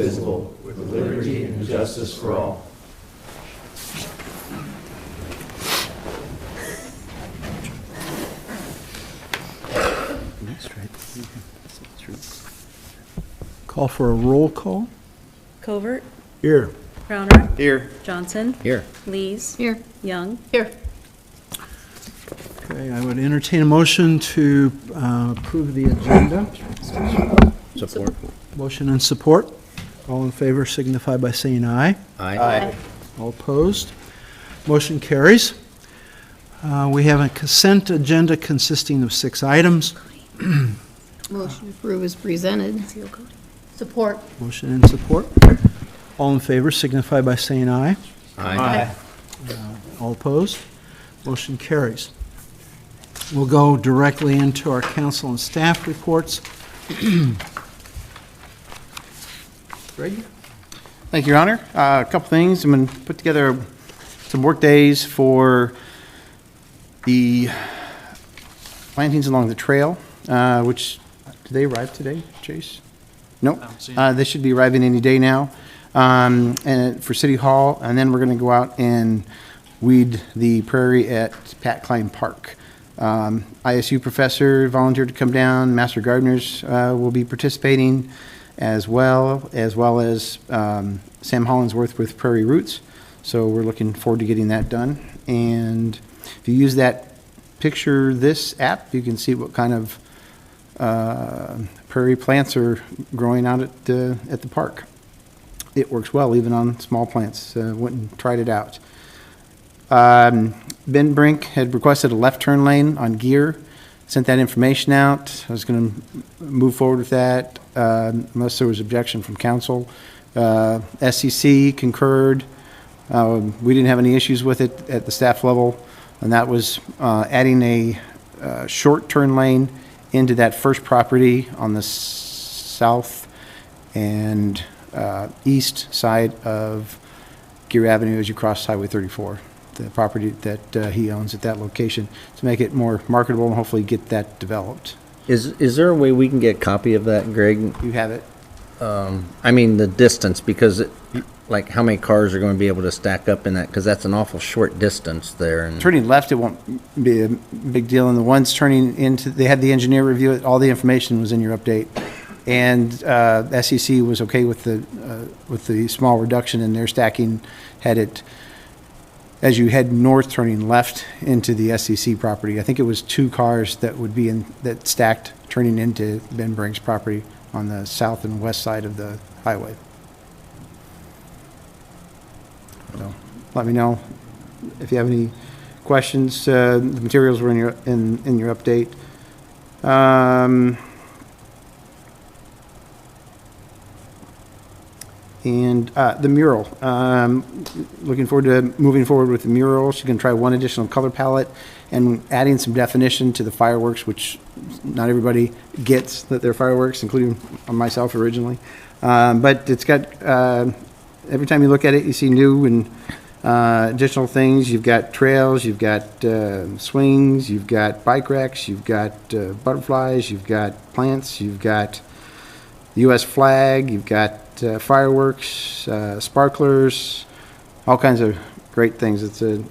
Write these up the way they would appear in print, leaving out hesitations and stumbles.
indivisible, with liberty and justice for all. Call for a roll call. Covert, Here. Crowner, Here. Johnson, Here. Lees, Here. Young. Here. Okay, I would entertain a motion to approve the agenda. Support. Motion and support. All in favor signify by saying aye. Aye. All opposed? Motion carries. We have a consent agenda consisting of 6 items. Motion to approve is presented. Support. Motion and support. All in favor signify by saying aye. Aye. All opposed? Motion carries. We'll go directly into our council and staff reports. Greg? Thank you, Your Honor. A couple things. I'm going to put together some work days for the plantings along the trail, which, do they arrive today, Chase? Nope. They should be arriving any day now, and for City Hall, and then we're going to go out and weed the prairie at Pat Klein Park. ISU professor volunteered to come down. Master gardeners will be participating, as well as Sam Hollingsworth with Prairie Roots. So we're looking forward to getting that done. And if you use that picture, this app, you can see what kind of prairie plants are growing out at the park. It works well even on small plants. Went and tried it out. Ben Brink had requested a left turn lane on Gear. Sent that information out. I was going to move forward with that unless there was objection from council. SCC concurred. We didn't have any issues with it at the staff level, and that was adding a short turn lane into that first property on the south and east side of Gear Avenue as you cross Highway 34. The property that he owns at that location, to make it more marketable and hopefully get that developed. Is there a way we can get a copy of that, Greg? You have it? I mean, the distance, because like how many cars are going to be able to stack up in that? Because that's an awful short distance there. And Turning left, it won't be a big deal. And the ones turning into, they had the engineer review it. All the information was in your update. And SEC was okay with the small reduction in their stacking. Had it, as you head north, turning left into the SEC property. I think it was 2 cars that would be that stacked turning into Ben Brink's property on the south and west side of the highway. So let me know if you have any questions. The materials were in your update. And the mural, looking forward to moving forward with the mural. She's going to try one additional color palette and adding some definition to the fireworks, which not everybody gets that they're fireworks, including myself originally. But it's got, every time you look at it, you see new and additional things. You've got trails, you've got swings, you've got bike racks, you've got butterflies, you've got plants, you've got the U.S. flag, you've got fireworks, sparklers, all kinds of great things. It's a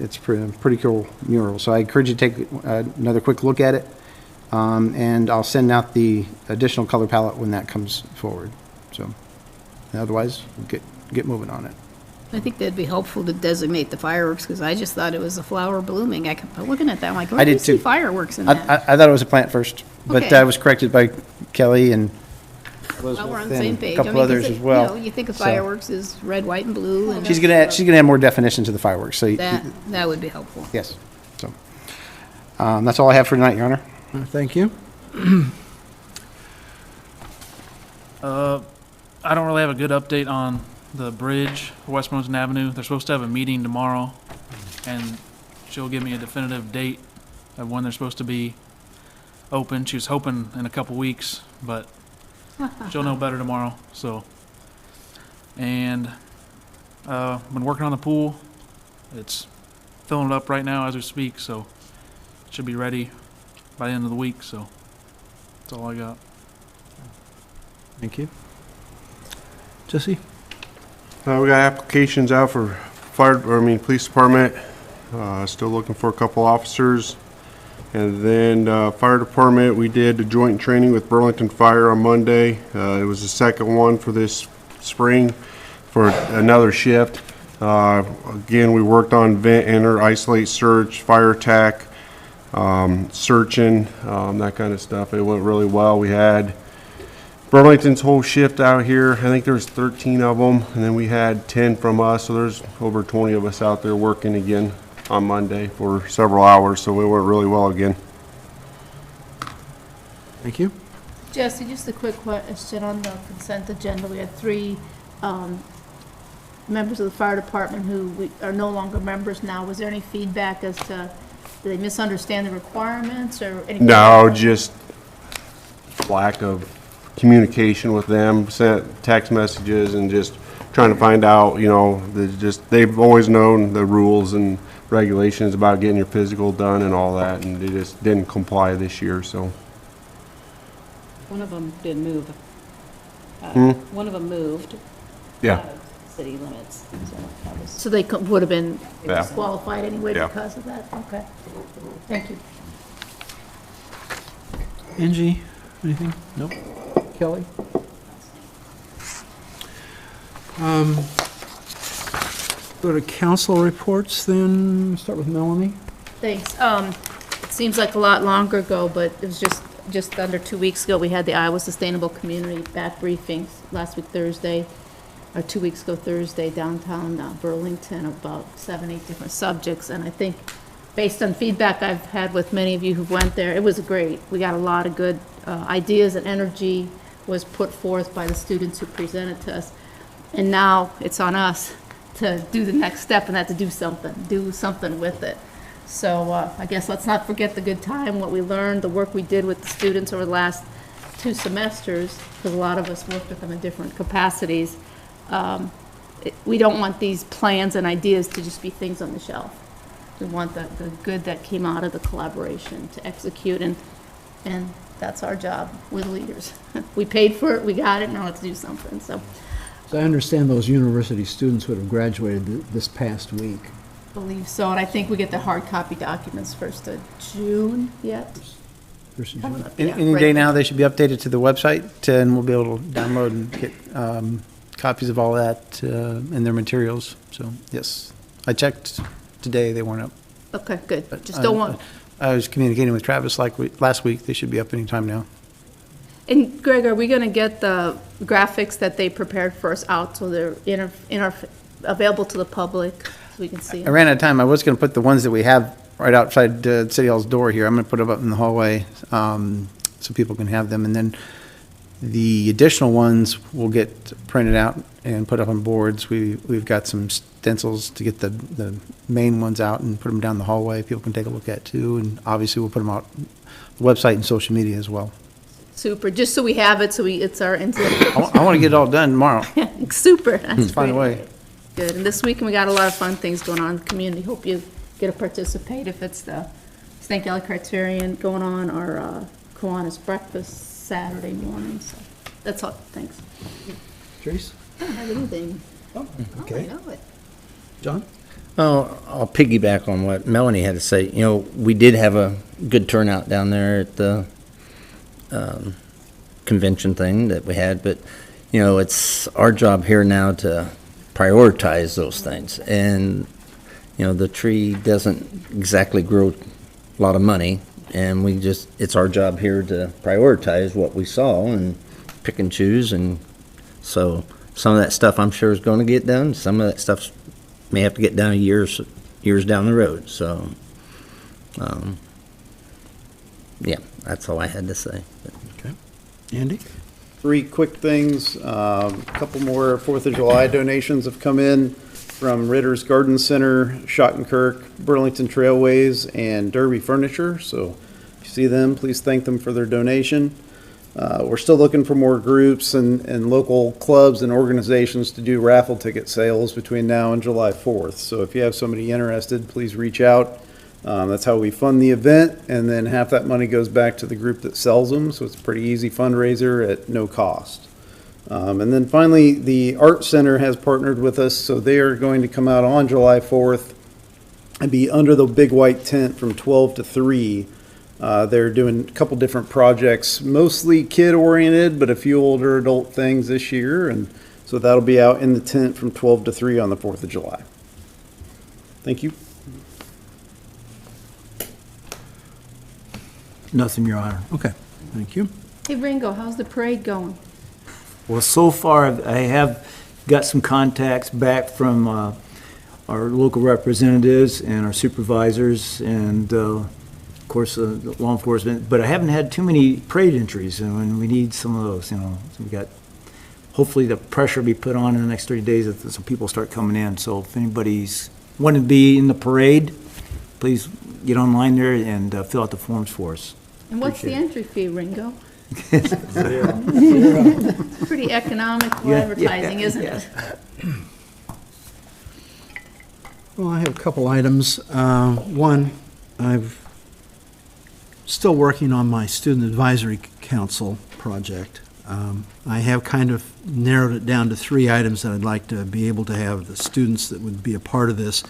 pretty cool mural. So I encourage you to take another quick look at it, and I'll send out the additional color palette when that comes forward. So otherwise, we'll get moving on it. I think that'd be helpful to designate the fireworks, because I just thought it was a flower blooming. I kept looking at that, I'm like, I where do did you see too. fireworks in that? I thought it was a plant first, but Okay. I was corrected by Kelly and Well, we're on the and same a page. couple 'cause others as well. You think of So- fireworks as red, white, and blue, and she's gonna add more definition to the fireworks. So that would be helpful. yes. So that's all I have for tonight, Your Honor. Thank you. I don't really have a good update on the bridge for West Mosen Avenue. They're supposed to have a meeting tomorrow, and she'll give me a definitive date of when they're supposed to be open. She was hoping in a couple weeks, but she'll know better tomorrow. So, and been working on the pool. It's filling it up right now as we speak, so it should be ready by the end of the week. So that's all I got. Thank you. Jesse? We got applications out for police department. Still looking for a couple officers. And then fire department, we did a joint training with Burlington Fire on Monday. It was the second one for this spring for another shift. Again, we worked on vent, enter, isolate, search, fire attack, searching, that kind of stuff. It went really well. We had Burlington's whole shift out here. I think there's 13 of them, and then we had 10 from us, so there's over 20 of us out there working again on Monday for several hours, so it went really well again. Thank you. Jesse, just a quick question on the consent agenda. We had 3 members of the fire department who are no longer members now. Was there any feedback as to, did they misunderstand the requirements or anything? No, just lack of communication with them, sent text messages and just trying to find out, they've always known the rules and regulations about getting your physical done and all that, and they just didn't comply this year, so. One of them did move. One of them moved. Yeah. Out of city limits. That was, So they would have been Yeah. disqualified anyway Yeah. because of that? Okay. Thank you. Angie, anything? Nope. Kelly? Go to council reports then. Start with Melanie. Thanks. It seems like a lot longer ago, but it was just under 2 weeks ago, we had the Iowa Sustainable Community back briefings last week Thursday, or 2 weeks ago Thursday, downtown Burlington, about 7, 8 different subjects. And I think based on feedback I've had with many of you who went there, it was great. We got a lot of good ideas, and energy was put forth by the students who presented to us. And now it's on us to do the next step, and that to do something with it. So I guess let's not forget the good time, what we learned, the work we did with the students over the last 2 semesters, because a lot of us worked with them in different capacities. We don't want these plans and ideas to just be things on the shelf. We want the good that came out of the collaboration to execute, and that's our job. We're the leaders. We paid for it, we got it, now let's do something, so. So I understand those university students would have graduated this past week. Believe so, and I think we get the hard copy documents 1st of June yet. Coming up, yeah, Any right. day now, they should be updated to the website, and we'll be able to download and get copies of all that and their materials. So, yes, I checked today, they weren't up. Okay, good. But Just don't want, I was communicating with Travis last week. They should be up anytime now. and Greg, are we gonna get the graphics that they prepared for us out so they're available to the public so we can see I them? ran out of time. I was going to put the ones that we have right outside City Hall's door here. I'm going to put them up in the hallway so people can have them. And then the additional ones will get printed out and put up on boards. We've got some stencils to get the main ones out and put them down the hallway. People can take a look at too. And obviously we'll put them out on the website and social media as well. Super, just so we have it, so it's our incident. I want to get it all done tomorrow. Super, that's Find a great. way. Good, and this weekend we got a lot of fun things going on in the community. Hope you get to participate if it's the Snake Alley Criterion going on or Kiwanis Breakfast Saturday morning, so that's all, thanks. Trace? I don't have anything. Okay. I know it. John? Oh, I'll piggyback on what Melanie had to say. We did have a good turnout down there at the convention thing that we had, but, it's our job here now to prioritize those things. And, the tree doesn't exactly grow a lot of money, and it's our job here to prioritize what we saw and pick and choose. And so some of that stuff I'm sure is going to get done. Some of that stuff may have to get done years down the road. So, yeah, that's all I had to say. Okay. Andy? 3 quick things. A couple more 4th of July donations have come in from Ritter's Garden Center, Schottenkirk, Burlington Trailways, and Derby Furniture. So if you see them, please thank them for their donation. We're still looking for more groups and local clubs and organizations to do raffle ticket sales between now and July 4th. So if you have somebody interested, please reach out. That's how we fund the event, and then half that money goes back to the group that sells them, so it's a pretty easy fundraiser at no cost. And then finally, the Art Center has partnered with us, so they are going to come out on July 4th and be under the big white tent from 12 to 3. They're doing a couple different projects, mostly kid-oriented, but a few older adult things this year. And so that'll be out in the tent from 12 to 3 on the 4th of July. Thank you. Nothing, Your Honor. Okay, thank you. Hey, Ringo, how's the parade going? Well, so far, I have got some contacts back from our local representatives and our supervisors and, of course, the law enforcement, but I haven't had too many parade entries, and we need some of those, you know. So we got, hopefully the pressure will be put on in the next 30 days that some people start coming in. So if anybody's wanting to be in the parade, please get online there and fill out the forms for us. And what's the Appreciate entry fee, Ringo? it. Pretty economical Yeah, advertising, yeah, isn't yeah. it? Well, I have a couple items. One, I've still working on my Student Advisory Council project. I have kind of narrowed it down to 3 items that I'd like to be able to have the students that would be a part of this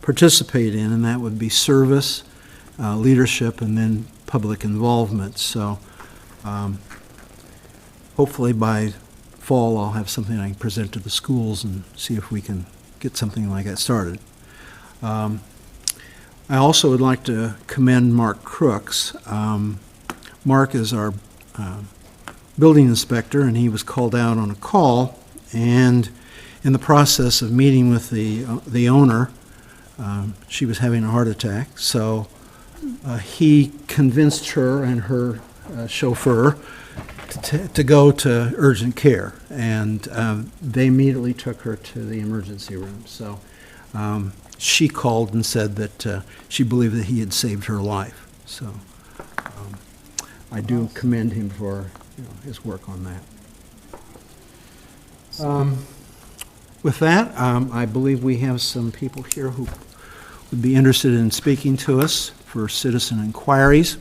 participate in, and that would be service, leadership, and then public involvement. So hopefully by fall I'll have something I can present to the schools and see if we can get something like that started. I also would like to commend Mark Crooks. Mark is our building inspector, and he was called out on a call, and in the process of meeting with the owner, she was having a heart attack, so he convinced her and her chauffeur to go to urgent care, and they immediately took her to the emergency room. So she called and said that she believed that he had saved her life. So I do commend him for his work on that. With that, I believe we have some people here who would be interested in speaking to us for citizen inquiries.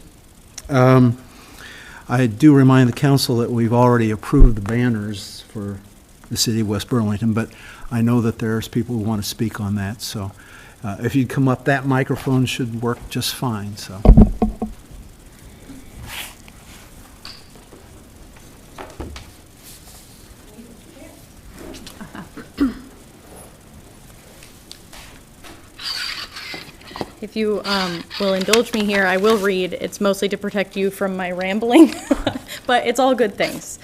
I do remind the council that we've already approved the banners for the city of West Burlington, but I know that there's people who want to speak on that. So if you'd come up, that microphone should work just fine. So. If you will indulge me here, I will read. It's mostly to protect you from my rambling, but it's all good things.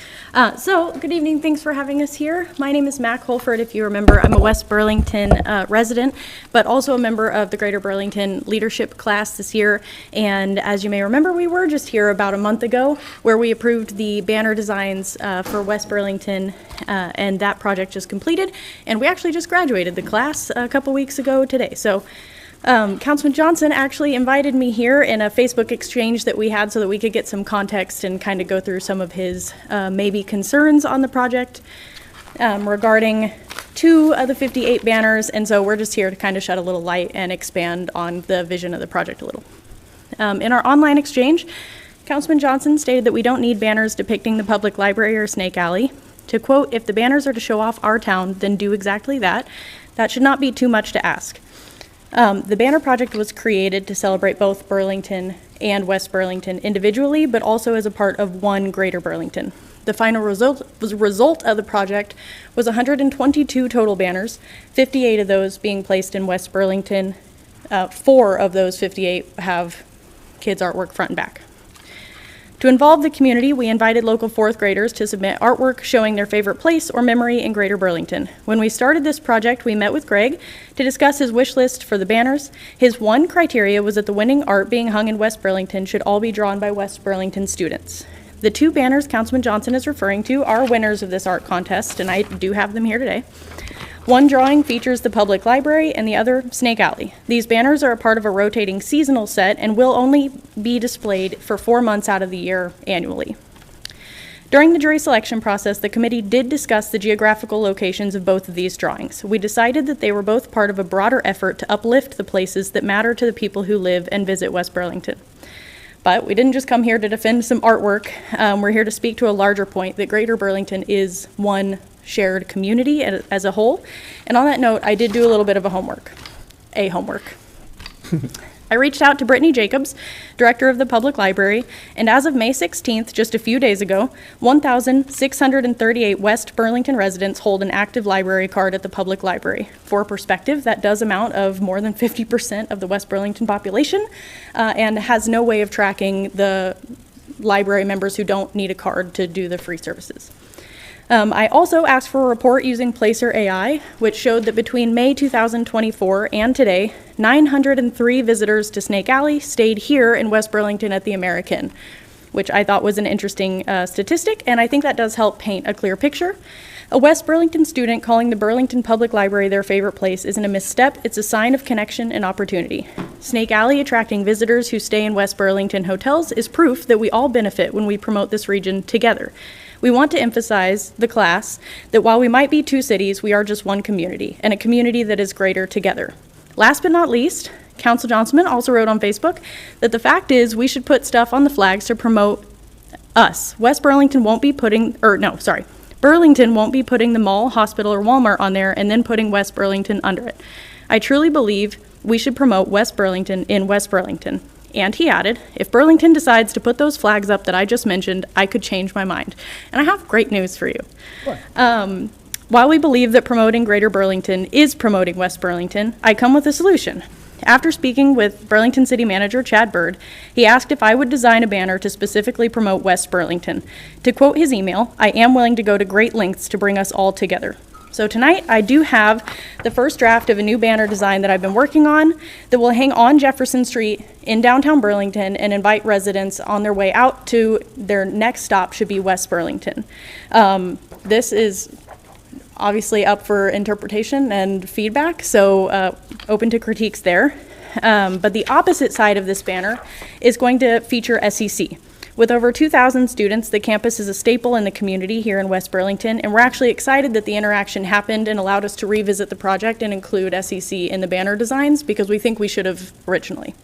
So, good evening. Thanks for having us here. My name is Mac Holford. If you remember, I'm a West Burlington resident, but also a member of the Greater Burlington Leadership class this year. And as you may remember, we were just here about a month ago where we approved the banner designs for West Burlington, and that project just completed. And we actually just graduated the class a couple weeks ago today. So. Councilman Johnson actually invited me here in a Facebook exchange that we had so that we could get some context and kind of go through some of his maybe concerns on the project regarding 2 of the 58 banners. And so we're just here to kind of shed a little light and expand on the vision of the project a little. In our online exchange, Councilman Johnson stated that we don't need banners depicting the public library or Snake Alley. To quote, "If the banners are to show off our town, then do exactly that. That should not be too much to ask." The banner project was created to celebrate both Burlington and West Burlington individually, but also as a part of one Greater Burlington. The final result of the project was 122 total banners, 58 of those being placed in West Burlington. 4 of those 58 have kids' artwork front and back. To involve the community, we invited local 4th graders to submit artwork showing their favorite place or memory in Greater Burlington. When we started this project, we met with Greg to discuss his wish list for the banners. His one criteria was that the winning art being hung in West Burlington should all be drawn by West Burlington students. The 2 banners Councilman Johnson is referring to are winners of this art contest, and I do have them here today. One drawing features the public library and the other Snake Alley. These banners are a part of a rotating seasonal set and will only be displayed for 4 months out of the year annually. During the jury selection process, the committee did discuss the geographical locations of both of these drawings. We decided that they were both part of a broader effort to uplift the places that matter to the people who live and visit West Burlington. But we didn't just come here to defend some artwork. We're here to speak to a larger point that Greater Burlington is one shared community as a whole. And on that note, I did do a little bit of homework. I reached out to Brittany Jacobs, director of the public library, and as of May 16th, just a few days ago, 1,638 West Burlington residents hold an active library card at the public library. For perspective, that does amount of more than 50% of the West Burlington population, and has no way of tracking the library members who don't need a card to do the free services. I also asked for a report using Placer AI, which showed that between May 2024 and today, 903 visitors to Snake Alley stayed here in West Burlington at the American, which I thought was an interesting statistic, and I think that does help paint a clear picture. A West Burlington student calling the Burlington Public Library their favorite place isn't a misstep, it's a sign of connection and opportunity. Snake Alley attracting visitors who stay in West Burlington hotels is proof that we all benefit when we promote this region together. We want to emphasize the class that while we might be two cities, we are just one community, and a community that is greater together. Last but not least, Council Johnson also wrote on Facebook that the fact is we should put stuff on the flags to promote us. Burlington won't be putting the mall, hospital, or Walmart on there and then putting West Burlington under it. I truly believe we should promote West Burlington in West Burlington. And he added, if Burlington decides to put those flags up that I just mentioned, I could change my mind. And I have great news for you. While we believe that promoting Greater Burlington is promoting West Burlington, I come with a solution. After speaking with Burlington City Manager Chad Bird, he asked if I would design a banner to specifically promote West Burlington. To quote his email, I am willing to go to great lengths to bring us all together. So tonight, I do have the first draft of a new banner design that I've been working on that will hang on Jefferson Street in downtown Burlington and invite residents on their way out to their next stop should be West Burlington. This is obviously up for interpretation and feedback, so open to critiques there. But the opposite side of this banner is going to feature SEC. With over 2,000 students, the campus is a staple in the community here in West Burlington, and we're actually excited that the interaction happened and allowed us to revisit the project and include SEC in the banner designs because we think we should have originally.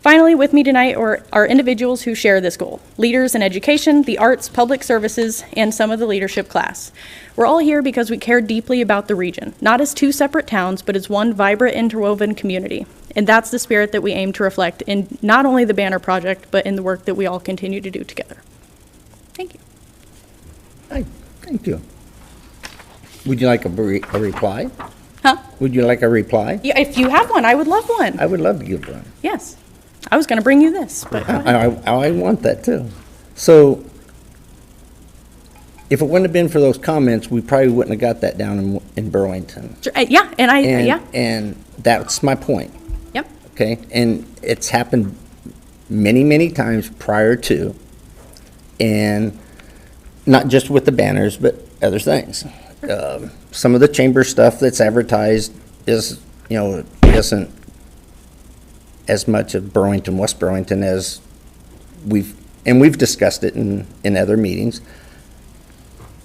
Finally, with me tonight are individuals who share this goal, leaders in education, the arts, public services, and some of the leadership class. We're all here because we care deeply about the region, not as two separate towns, but as one vibrant, interwoven community. And that's the spirit that we aim to reflect in not only the banner project, but in the work that we all continue to do together. Thank you. Hi, thank you. Would you like a reply? Huh? Would you like a reply? Yeah, if you have one, I would love one. I would love to give one. Yes. I was going to bring you this, but go ahead. I want that too. So if it wouldn't have been for those comments, we probably wouldn't have got that down in Burlington. Yeah, and yeah. And that's my point. Yep. Okay, and it's happened many, many times prior to, and not just with the banners, but other things. Some of the chamber stuff that's advertised is, isn't as much of Burlington, West Burlington as we've discussed it in other meetings.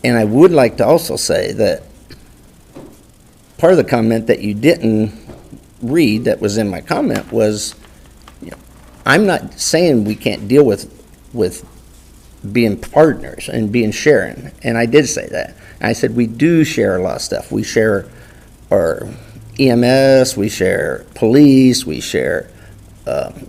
And I would like to also say that part of the comment that you didn't read that was in my comment was, I'm not saying we can't deal with being partners and being sharing. And I did say that. And I said we do share a lot of stuff. We share our EMS, we share police, we share,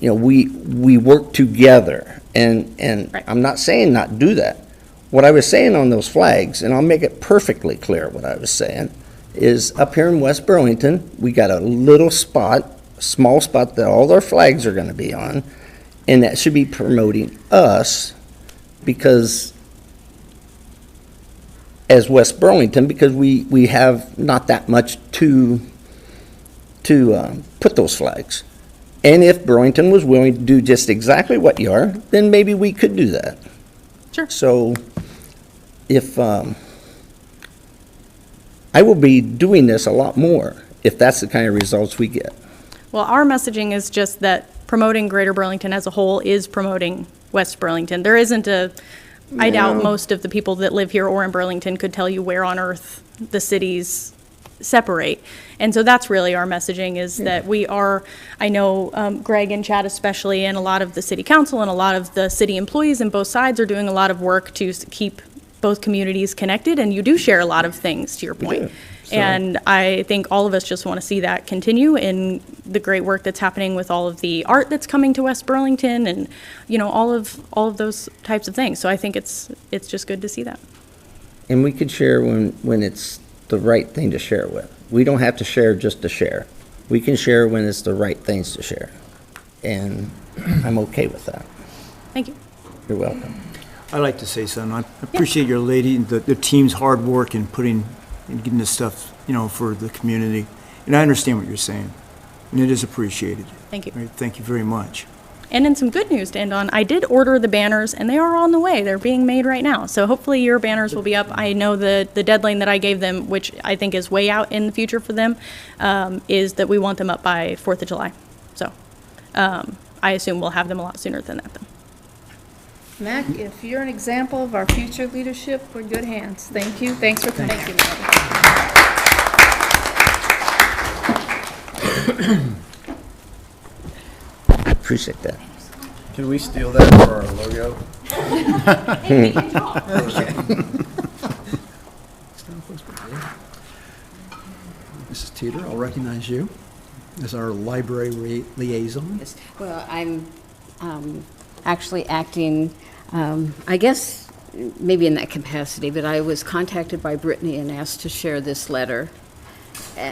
we work together. And Right. I'm not saying not do that. What I was saying on those flags, and I'll make it perfectly clear what I was saying, is up here in West Burlington, we got a little spot, small spot that all our flags are going to be on, and that should be promoting us because as West Burlington, because we have not that much to put those flags. And if Burlington was willing to do just exactly what you are, then maybe we could do that. Sure. So if I will be doing this a lot more if that's the kind of results we get. Well, our messaging is just that promoting Greater Burlington as a whole is promoting West Burlington. There isn't I doubt most of the people that live here or in Burlington could tell you where on earth the city's separate. And so that's really our messaging, is that we are, I know Greg and Chad especially, and a lot of the city council and a lot of the city employees on both sides are doing a lot of work to keep both communities connected, and you do share a lot of things, to your point. And I think all of us just want to see that continue in the great work that's happening with all of the art that's coming to West Burlington, and, you know, all of those types of things. So I think it's just good to see that. And we could share when it's the right thing to share with. We don't have to share just to share. We can share when it's the right things to share. And I'm okay with that. Thank you. You're welcome. I'd like to say something. I appreciate your lady and the team's hard work in putting and getting this stuff, you know, for the community. And I understand what you're saying, and it is appreciated. Thank you. All right, thank you very much. And in some good news to end on, I did order the banners, and they are on the way. They're being made right now. So hopefully your banners will be up. I know the deadline that I gave them, which I think is way out in the future for them, is that we want them up by 4th of July. So I assume we'll have them a lot sooner than that, though. Mac, if you're an example of our future leadership, we're in good hands. Thank you. Thanks for coming. Thank you. Appreciate that. Can we steal that for our logo? Mrs. Teeter, I'll recognize you as our library liaison. Yes. Well, I'm actually acting, I guess, maybe in that capacity, but I was contacted by Brittany and asked to share this letter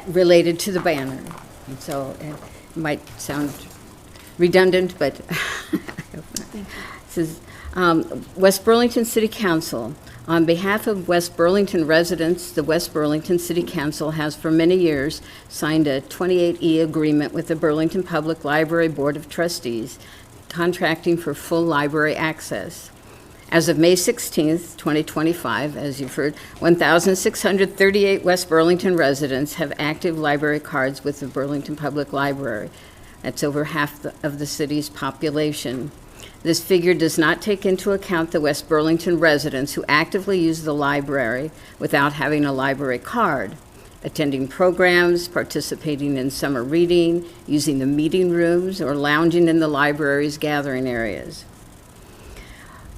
related to the banner. And so it might sound redundant, but it says, West Burlington City Council. On behalf of West Burlington residents, the West Burlington City Council has for many years signed a 28E agreement with the Burlington Public Library Board of Trustees, contracting for full library access. As of May 16th, 2025, as you've heard, 1,638 West Burlington residents have active library cards with the Burlington Public Library. That's over half of the city's population. This figure does not take into account the West Burlington residents who actively use the library without having a library card, attending programs, participating in summer reading, using the meeting rooms, or lounging in the library's gathering areas.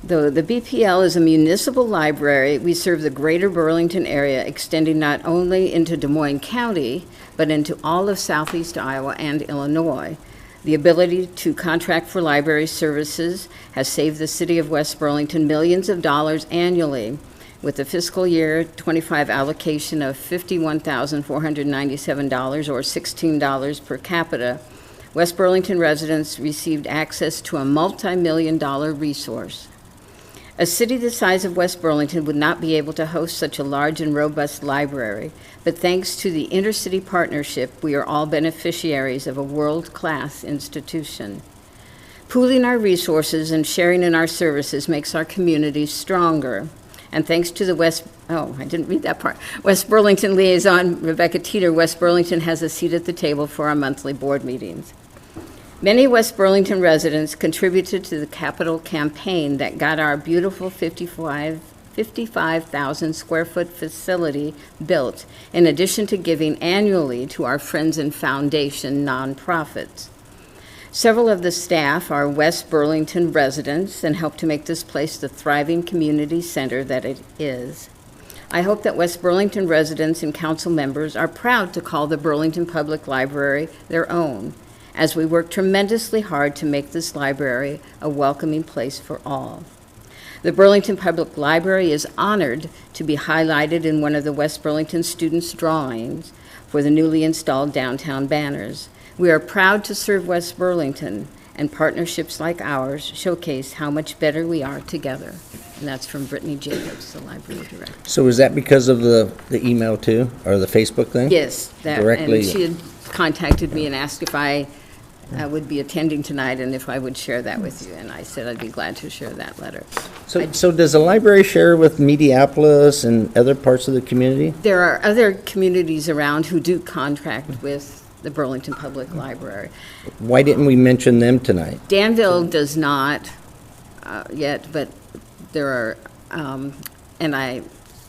Though the BPL is a municipal library, we serve the greater Burlington area, extending not only into Des Moines County, but into all of southeast Iowa and Illinois. The ability to contract for library services has saved the city of West Burlington millions of dollars annually. With the fiscal year 25 allocation of $51,497, or $16 per capita, West Burlington residents received access to a multi-million-dollar resource. A city the size of West Burlington would not be able to host such a large and robust library, but thanks to the intercity partnership, we are all beneficiaries of a world-class institution. Pooling our resources and sharing in our services makes our communities stronger. And thanks to the West Burlington liaison, Rebecca Teeter, West Burlington has a seat at the table for our monthly board meetings. Many West Burlington residents contributed to the capital campaign that got our beautiful 55,000 square foot facility built, in addition to giving annually to our Friends and Foundation nonprofits. Several of the staff are West Burlington residents and help to make this place the thriving community center that it is. I hope that West Burlington residents and council members are proud to call the Burlington Public Library their own, as we work tremendously hard to make this library a welcoming place for all. The Burlington Public Library is honored to be highlighted in one of the West Burlington students' drawings for the newly installed downtown banners. We are proud to serve West Burlington, and partnerships like ours showcase how much better we are together. And that's from Brittany Jacobs, the library director. So is that because of the email too, or the Facebook thing? Yes, Directly. and she had contacted me and asked if I would be attending tonight and if I would share that with you, and I said I'd be glad to share that letter. So does the library share with Mediapolis and other parts of the community? There are other communities around who do contract with the Burlington Public Library. Why didn't we mention them tonight? Danville does not yet, but there are,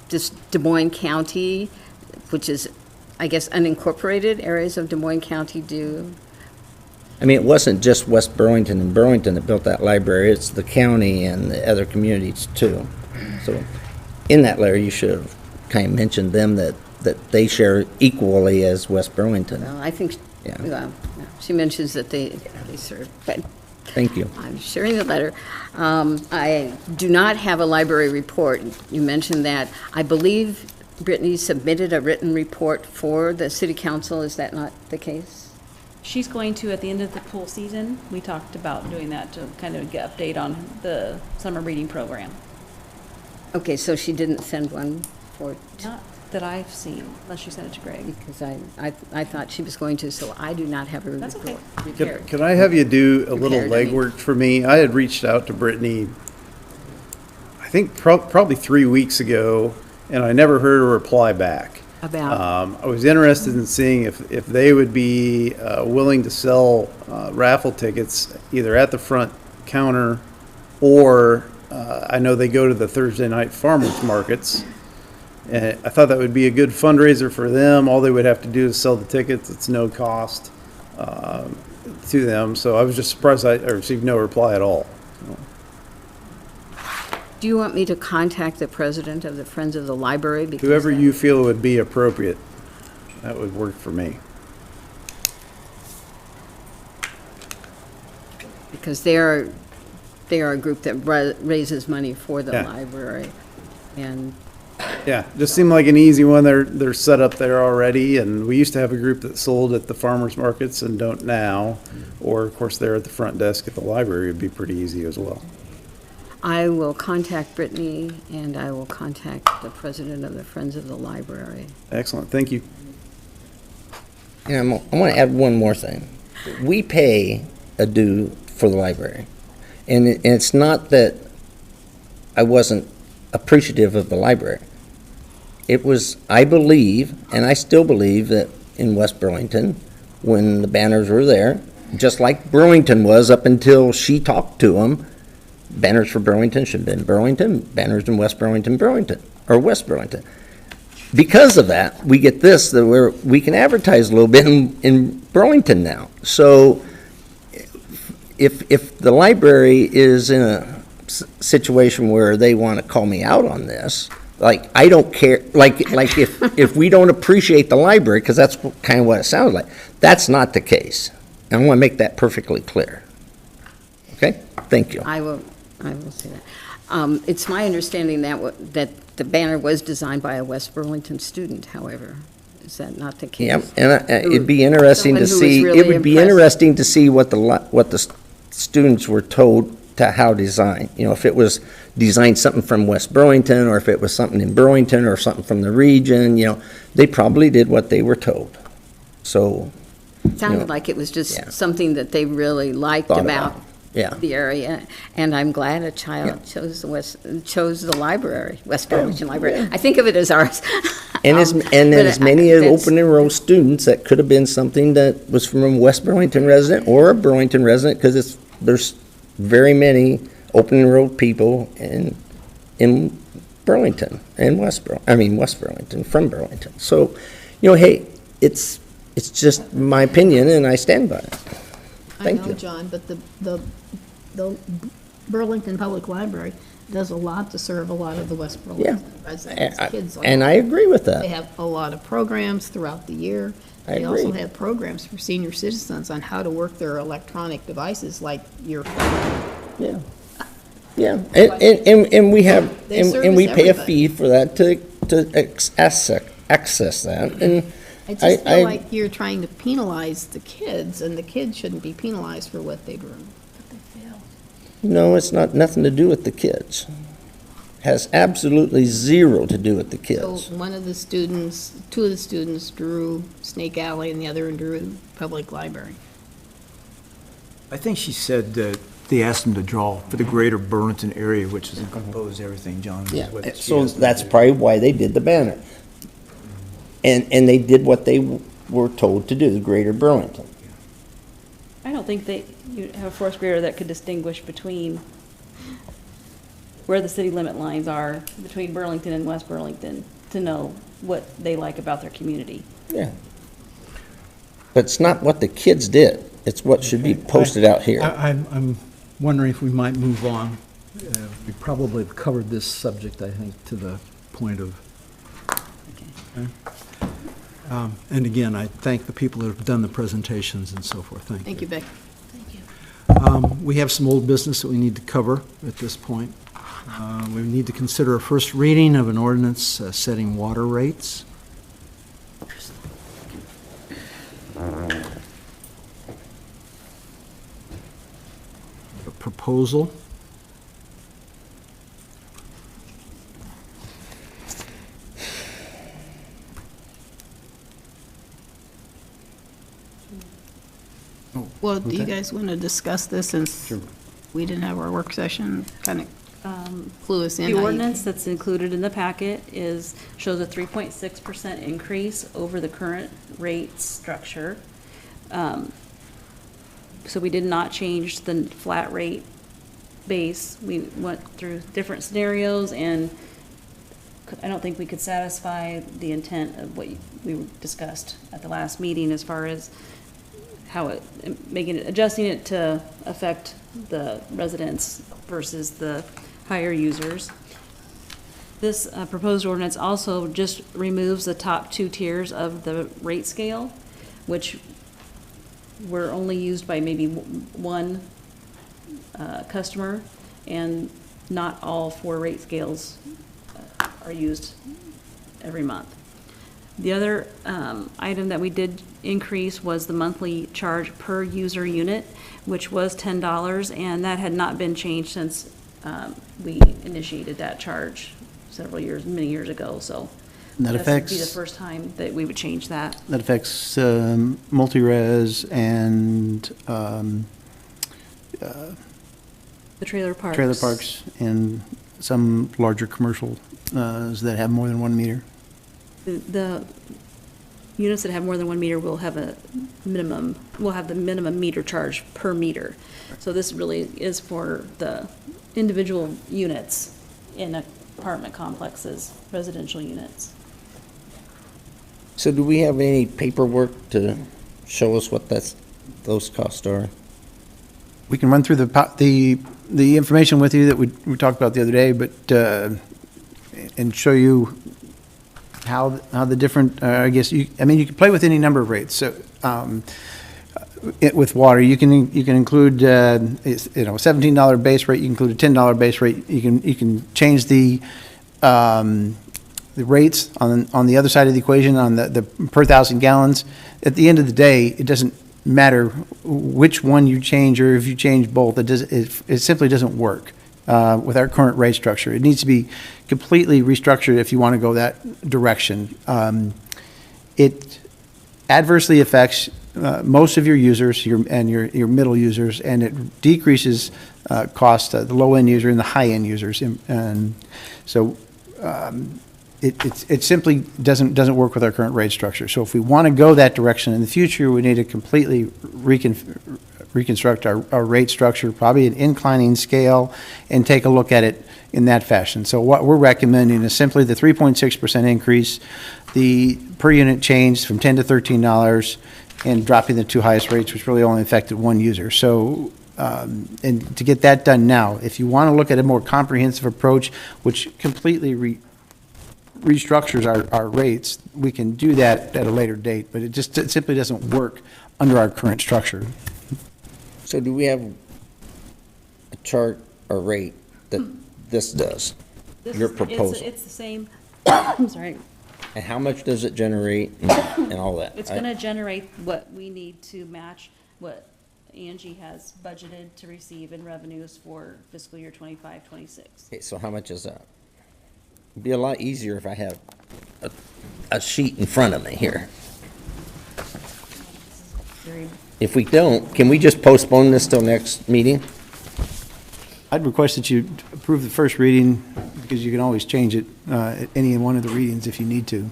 just Des Moines County, which is I guess, unincorporated areas of Des Moines County do. I mean, it wasn't just West Burlington and Burlington that built that library, it's the county and the other communities too. So in that letter, you should have kind of mentioned them that they share equally as West Burlington. Well, I think, Yeah. well, she mentions that they serve, but Thank you. I'm sharing the letter. I do not have a library report. You mentioned that. I believe Brittany submitted a written report for the city council. Is that not the case? She's going to, at the end of the pool season, we talked about doing that to kind of get update on the summer reading program. Okay, so she didn't send one for, Not that I've seen, unless you sent it to Greg. because I thought she was going to, so I do not have a That's okay. report prepared. Can I have you do a little Prepared, I mean. legwork for me? I had reached out to Brittany, I think probably 3 weeks ago, and I never heard a reply back. About, I was interested in seeing if they would be willing to sell raffle tickets either at the front counter or I know they go to the Thursday night farmers markets. And I thought that would be a good fundraiser for them. All they would have to do is sell the tickets. It's no cost to them. So I was just surprised I received no reply at all. do you want me to contact the president of the Friends of the Library? Because Whoever that- you feel would be appropriate, that would work for me. Because they are a group that raises money for the Yeah. library. And Yeah, just seemed like an easy one. They're set up there already, and we used to have a group that sold at the farmers markets and don't now. Or, of course, they're at the front desk at the library would be pretty easy as well. I will contact Brittany, and I will contact the president of the Friends of the Library. Excellent, thank you. And I want to add one more thing. We pay a due for the library. And it's not that I wasn't appreciative of the library. It was, I believe, and I still believe, that in West Burlington, when the banners were there, just like Burlington was up until she talked to them, banners for Burlington should have been Burlington, banners in West Burlington, Burlington, or West Burlington. Because of that, we get this, that we can advertise a little bit in Burlington now. So if the library is in a situation where they want to call me out on this, like, I don't care, like if we don't appreciate the library, because that's kind of what it sounds like, that's not the case. And I want to make that perfectly clear. Okay? Thank you. I will say that. It's my understanding that the banner was designed by a West Burlington student, however. Is that not the case? Yeah, and it'd be interesting to Someone who was see, really it would be impressed. interesting to see what the students were told to how design. You know, if it was designed something from West Burlington, or if it was something in Burlington, or something from the region, you know, they probably did what they were told. So, It sounded Yeah. like it was just Yeah. something that they really liked Thought about about. Yeah. the area, and I'm glad a child chose the library, West Burlington Library. I think of it as ours. and But as many that's- open enroll students, that could have been something that was from a West Burlington resident or a Burlington resident, because there's very many open enrolled people in Burlington and West Burlington, from Burlington. So, you know, hey, it's just my opinion, and I stand by it. Thank I know, you. John, but the Burlington Public Library does a lot to serve a lot of the West Burlington residents, kids. And I agree with They that. have a lot of programs throughout the year. I They also agree. have programs for senior citizens on how to work their electronic devices, like your phone. Yeah. Yeah, and we have, They and we service pay a everybody. fee for that to access that, and I just I- feel like you're trying to penalize the kids, and the kids shouldn't be penalized for what they bring. no, it's not, nothing to do with the kids. Has absolutely zero to do with the So kids. one of the students, two of the students drew Snake Alley, and the other one drew Public Library. I think she said that they asked them to draw for the greater Burlington area, which is composed everything, John. is Yeah, what she so asked them that's to do. probably why they did the banner. And they did what they were told to do, the greater Burlington. I don't think you have a fourth grader that could distinguish between where the city limit lines are between Burlington and West Burlington to know what they like about their community. Yeah. But it's not what the kids did. It's what should be posted out here. I'm wondering if we might move on. We probably have covered this subject, I think, to the point of. Okay. And again, I thank the people that have done the presentations and so forth. Thank you. Thank you, Beck. We have some old business that we need to cover at this point. We need to consider a first reading of an ordinance setting water rates. A proposal. Well, do you guys want to discuss this since we didn't have our work session? Kind of clue us in. The ordinance that's included in the packet shows a 3.6% increase over the current rate structure. So we did not change the flat rate base. We went through different scenarios, and I don't think we could satisfy the intent of what we discussed at the last meeting as far as how adjusting it to affect the residents versus the higher users. This proposed ordinance also just removes the top 2 tiers of the rate scale, which were only used by maybe one customer, and not all 4 rate scales are used every month. The other item that we did increase was the monthly charge per user unit, which was $10, and that had not been changed since we initiated that charge many years ago. So That this affects. would be the first time that we would change that. That affects multi-res and The trailer parks. And some larger commercial that have more than 1 meter. The units that have more than 1 meter will have the minimum meter charge per meter. So this really is for the individual units in apartment complexes, residential units. So do we have any paperwork to show us what those costs are? We can run through the information with you that we talked about the other day, but, and show you how the different, I guess, you can play with any number of rates. So, with water, you can include, $17 base rate, you can include a $10 base rate, you can change the rates on the other side of the equation, on the per 1,000 gallons. At the end of the day, it doesn't matter which one you change, or if you change both, it simply doesn't work with our current rate structure. It needs to be completely restructured if you want to go that direction. It adversely affects most of your users, your middle users, and it decreases cost the low-end user and the high-end users. And so it simply doesn't work with our current rate structure. So if we want to go that direction in the future, we need to completely reconstruct our rate structure, probably an inclining scale, and take a look at it in that fashion. So what we're recommending is simply the 3.6% increase, the per unit change from $10 to $13, and dropping the 2 highest rates, which really only affected 1 user. So, and to get that done now, if you want to look at a more comprehensive approach, which completely restructures our rates, we can do that at a later date, but it simply doesn't work under our current structure. So do we have a chart or rate that this does? Your proposal? It's the same, I'm sorry. And how much does it generate and all that? It's gonna generate what we need to match what Angie has budgeted to receive in revenues for fiscal year 25-26. Okay, so how much is that? It'd be a lot easier if I had a sheet in front of me here. If we don't, can we just postpone this till next meeting? I'd request that you approve the first reading, because you can always change it at any one of the readings if you need to.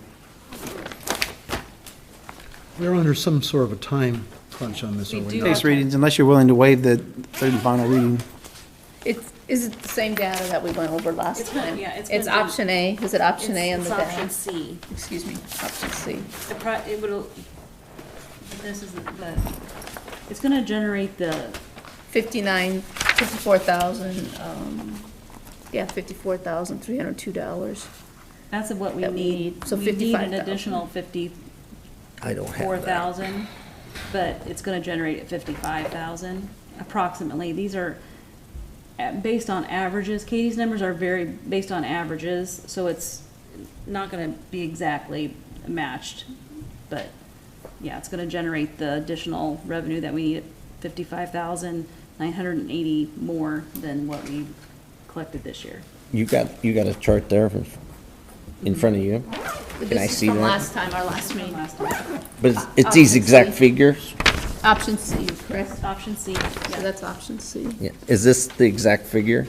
We're under some sort of a time crunch on this, We are we do not? Case readings, unless you're willing to waive the third and final reading. Is it the same data that we went over last It's gonna- time? yeah, it's It's gonna be- option A, is it option A on the It's data? option C. Excuse me, option C. It would, this is it's gonna generate the, 54,000, yeah, $54,302. that's what we That we need. need, so We need an 55,000. additional I don't have that. 54,000, but it's gonna generate at 55,000 approximately. These are based on averages. Katie's numbers are very based on averages, so it's not gonna be exactly matched. But yeah, it's gonna generate the additional revenue that we need at 55,980 more than what we collected this year. You got a chart there in front of you? Can I see This is from that? last time, our last meeting. Last time. But it's these Option exact C. figures? Option C, correct? Option C. So Yeah. that's option C. Yeah. Is this the exact figure?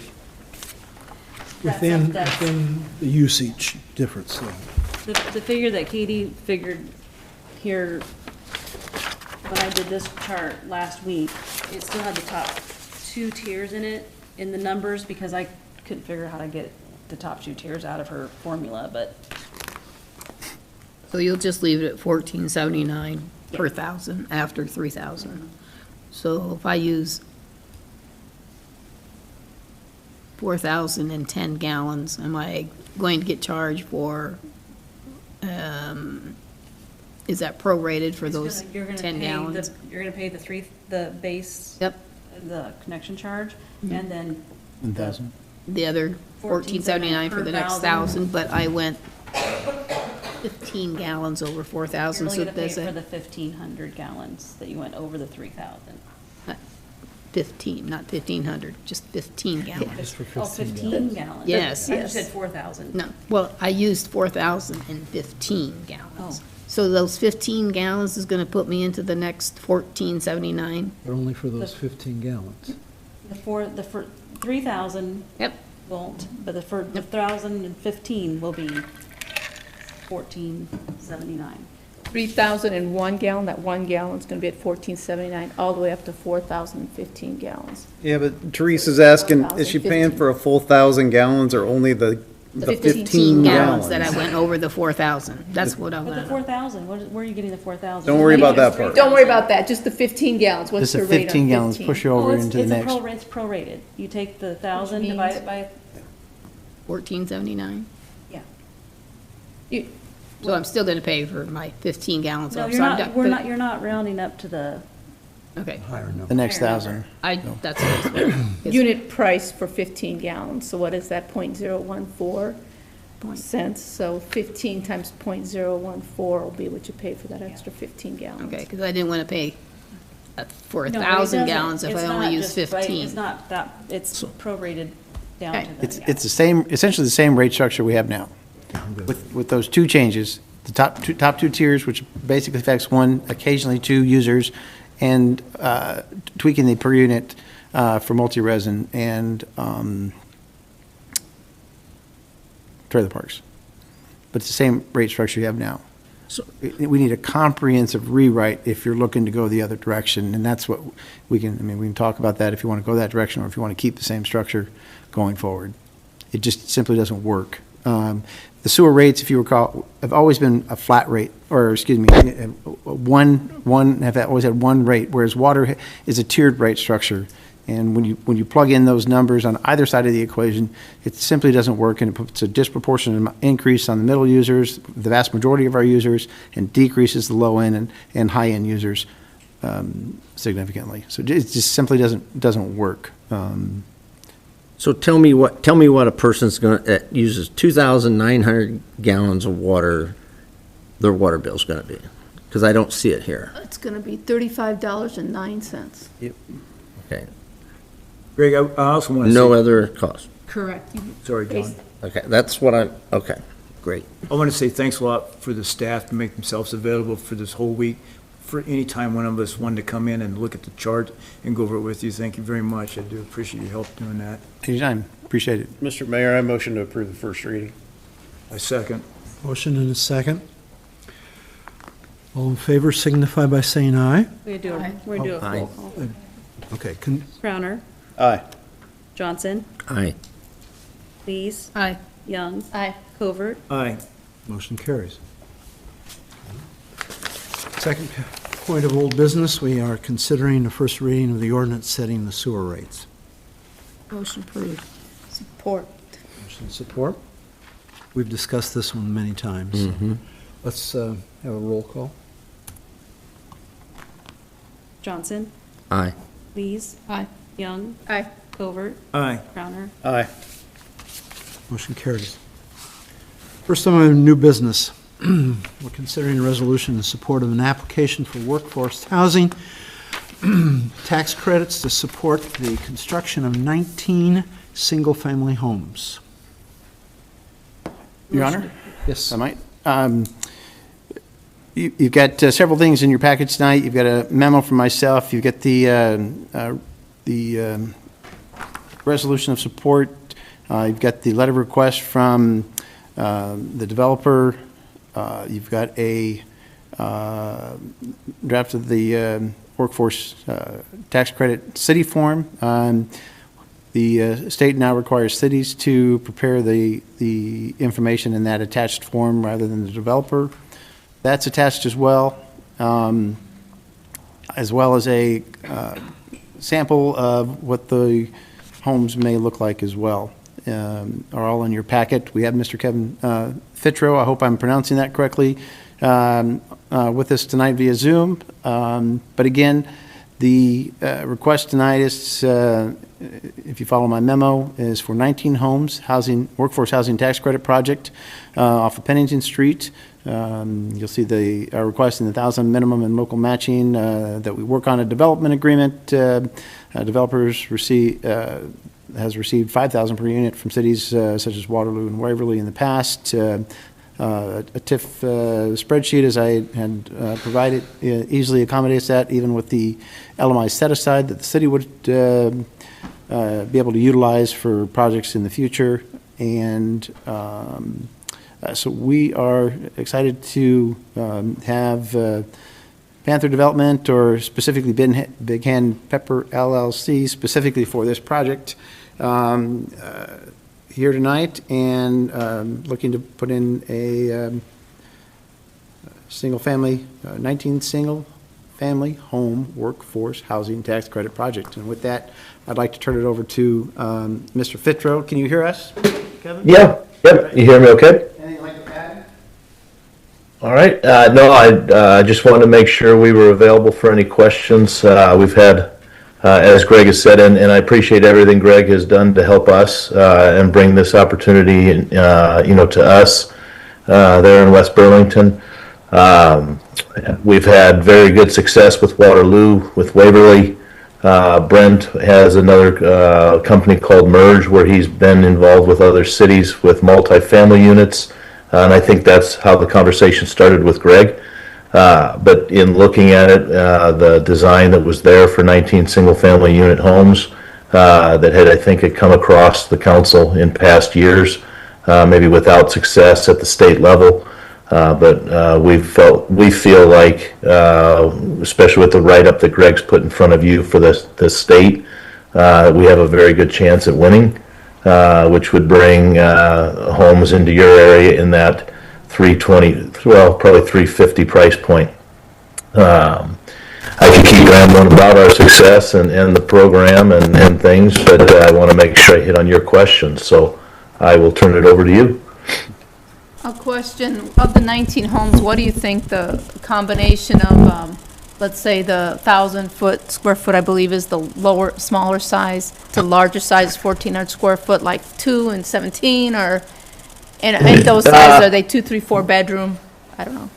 Within, that's- within the usage difference, though. The figure that Katie figured here, when I did this chart last week, it still had the top 2 tiers in it, in the numbers, because I couldn't figure out how to get the top 2 tiers out of her formula, but So you'll just leave it at 1479 per thousand after 3,000. So if I use 4,010 gallons, am I going to get charged for, is that prorated for those you're gonna 10 pay gallons? you're gonna pay the base. Yep. The connection charge, and then 1,000. The other 1479 for the next 1,000, but I went 15 gallons over you're 4,000, only so gonna pay does for that, the 1,500 gallons that you went over the 3,000. 15, not 1,500, just 15 gallons. Oh, 15 gallons? Yes, I yes. said 4,000. No, well, I used 4,015 gallons. Oh. So those 15 gallons is gonna put me into the next 1479? But only for those 15 gallons. The 3,000 Yep. won't, but the 1,015 will be 1479. 3,001 gallon, that 1 gallon's gonna be at 1479, all the way up to 4,015 gallons. Yeah, but Teresa's asking, is she paying for a full 1,000 gallons or only the 15 gallons gallons? that I went over the 4,000. That's what I But the wanted. 4,000, where are you getting the 4,000? Don't worry about that part. Don't worry about that, just the 15 gallons, what's Just the the rate on 15 gallons, push you Oh, over it's into the it's next. it's prorated. You take the 1,000, Which divide means- it by, 1479? yeah. You- So I'm still gonna pay for my 15 gallons No, off. you're So I'm not, done- we're but- not, you're not rounding up to the, Okay, Higher number. The next Higher 1,000. that's what I was. Unit price for 15 gallons, so what is that, .014 cents? So 15 times .014 will be what you pay for that extra 15 gallons. Okay, because I didn't want to pay for no, it 1,000 doesn't. gallons if It's I not only use just right- 15. It's not that, it's prorated down Okay. to the. It's the same, essentially the same rate structure we have now. With those 2 changes, the top two tiers, which basically affects 1, occasionally 2 users, and tweaking the per unit for multi-resin and trailer parks. But it's the same rate structure you have now. So we need a comprehensive rewrite if you're looking to go the other direction, and that's what we can talk about that if you want to go that direction, or if you want to keep the same structure going forward. It just simply doesn't work. The sewer rates, if you recall, have always been a flat rate, or excuse me, have always had one rate, whereas water is a tiered rate structure. And when you plug in those numbers on either side of the equation, it simply doesn't work, and it puts a disproportionate increase on the middle users, the vast majority of our users, and decreases the low end and high end users significantly. So it just simply doesn't work. So tell me what a person's that uses 2,900 gallons of water, their water bill's gonna be, because I don't see it here. It's gonna be $35.09. Okay, Greg, I also want to say. no other cost. Correct. Sorry, John. Okay, that's what okay, great. I want to say thanks a lot for the staff to make themselves available for this whole week. For any time one of us wanted to come in and look at the chart and go over it with you, thank you very much. I do appreciate your help doing that. Anytime, appreciate it. Mr. Mayor, I motion to approve the first reading. I second. Motion and a second. All in favor signify by saying aye. We're gonna do a Aye. roll call. Okay, Crowner, Aye. Johnson, Aye. Lees, Aye. Young, Aye. Covert. Aye. Motion carries. Second point of old business, we are considering the first reading of the ordinance setting the sewer rates. Motion approved. Support. Motion support. We've discussed this one many times. Let's have a roll call. Johnson, Aye. Lees, Aye. Young, Aye. Covert, Aye. Crowner. Aye. Motion carries. First item of new business. We're considering a resolution in support of an application for workforce housing tax credits to support the construction of 19 single-family homes. Your Honor? Yes. I might. You've got several things in your package tonight. You've got a memo from myself. You've got the resolution of support. You've got the letter of request from the developer. You've got a draft of the workforce tax credit city form. The state now requires cities to prepare the information in that attached form rather than the developer. That's attached as well as a sample of what the homes may look like as well. Are all in your packet. We have Mr. Kevin Fitro, I hope I'm pronouncing that correctly, with us tonight via Zoom. But again, the request tonight is, if you follow my memo, is for 19 homes, workforce housing tax credit project off of Pennington Street. You'll see the request in the 1,000 minimum and local matching that we work on a development agreement. Developers has received 5,000 per unit from cities such as Waterloo and Waverly in the past. A TIF spreadsheet, as I had provided, easily accommodates that, even with the LMI set aside that the city would be able to utilize for projects in the future. And so we are excited to have Panther Development, or specifically Big Hand Pepper LLC, specifically for this project, here tonight, and looking to put in a single-family, 19 single-family home workforce housing tax credit project. And with that, I'd like to turn it over to Mr. Fitro. Can you hear us, Kevin? Yeah, yep, you hear me okay? Anything you'd like to add? All right, no, I just wanted to make sure we were available for any questions. We've had, as Greg has said, and I appreciate everything Greg has done to help us and bring this opportunity, to us there in West Burlington. We've had very good success with Waterloo, with Waverly. Brent has another company called Merge, where he's been involved with other cities with multifamily units. And I think that's how the conversation started with Greg. But in looking at it, the design that was there for 19 single-family unit homes that I think had come across the council in past years, maybe without success at the state level. But we feel like, especially with the write-up that Greg's put in front of you for this state, we have a very good chance at winning. Which would bring homes into your area in that 320, well, probably 350 price point. I could keep rambling about our success and the program and things, but I want to make sure I hit on your questions, so I will turn it over to you. A question, of the 19 homes, what do you think the combination of, let's say the 1,000 square foot, I believe, is the smaller size, to larger size, 1,400 square foot, like 2 and 17, or, and those sizes, are they 2, 3, 4 bedroom? I don't know.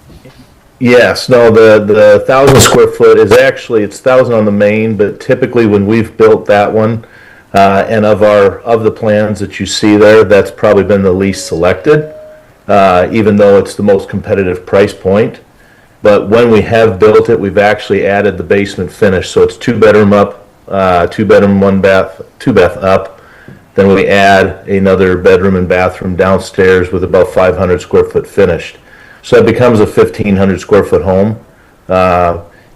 Yes, no, the 1,000 square foot is actually, it's 1,000 on the main, but typically when we've built that one, and of the plans that you see there, that's probably been the least selected, even though it's the most competitive price point. But when we have built it, we've actually added the basement finish. So it's 2-bedroom up, 2-bedroom, 1-bath, 2-bath up. Then we add another bedroom and bathroom downstairs with about 500 square foot finished. So it becomes a 1,500 square foot home.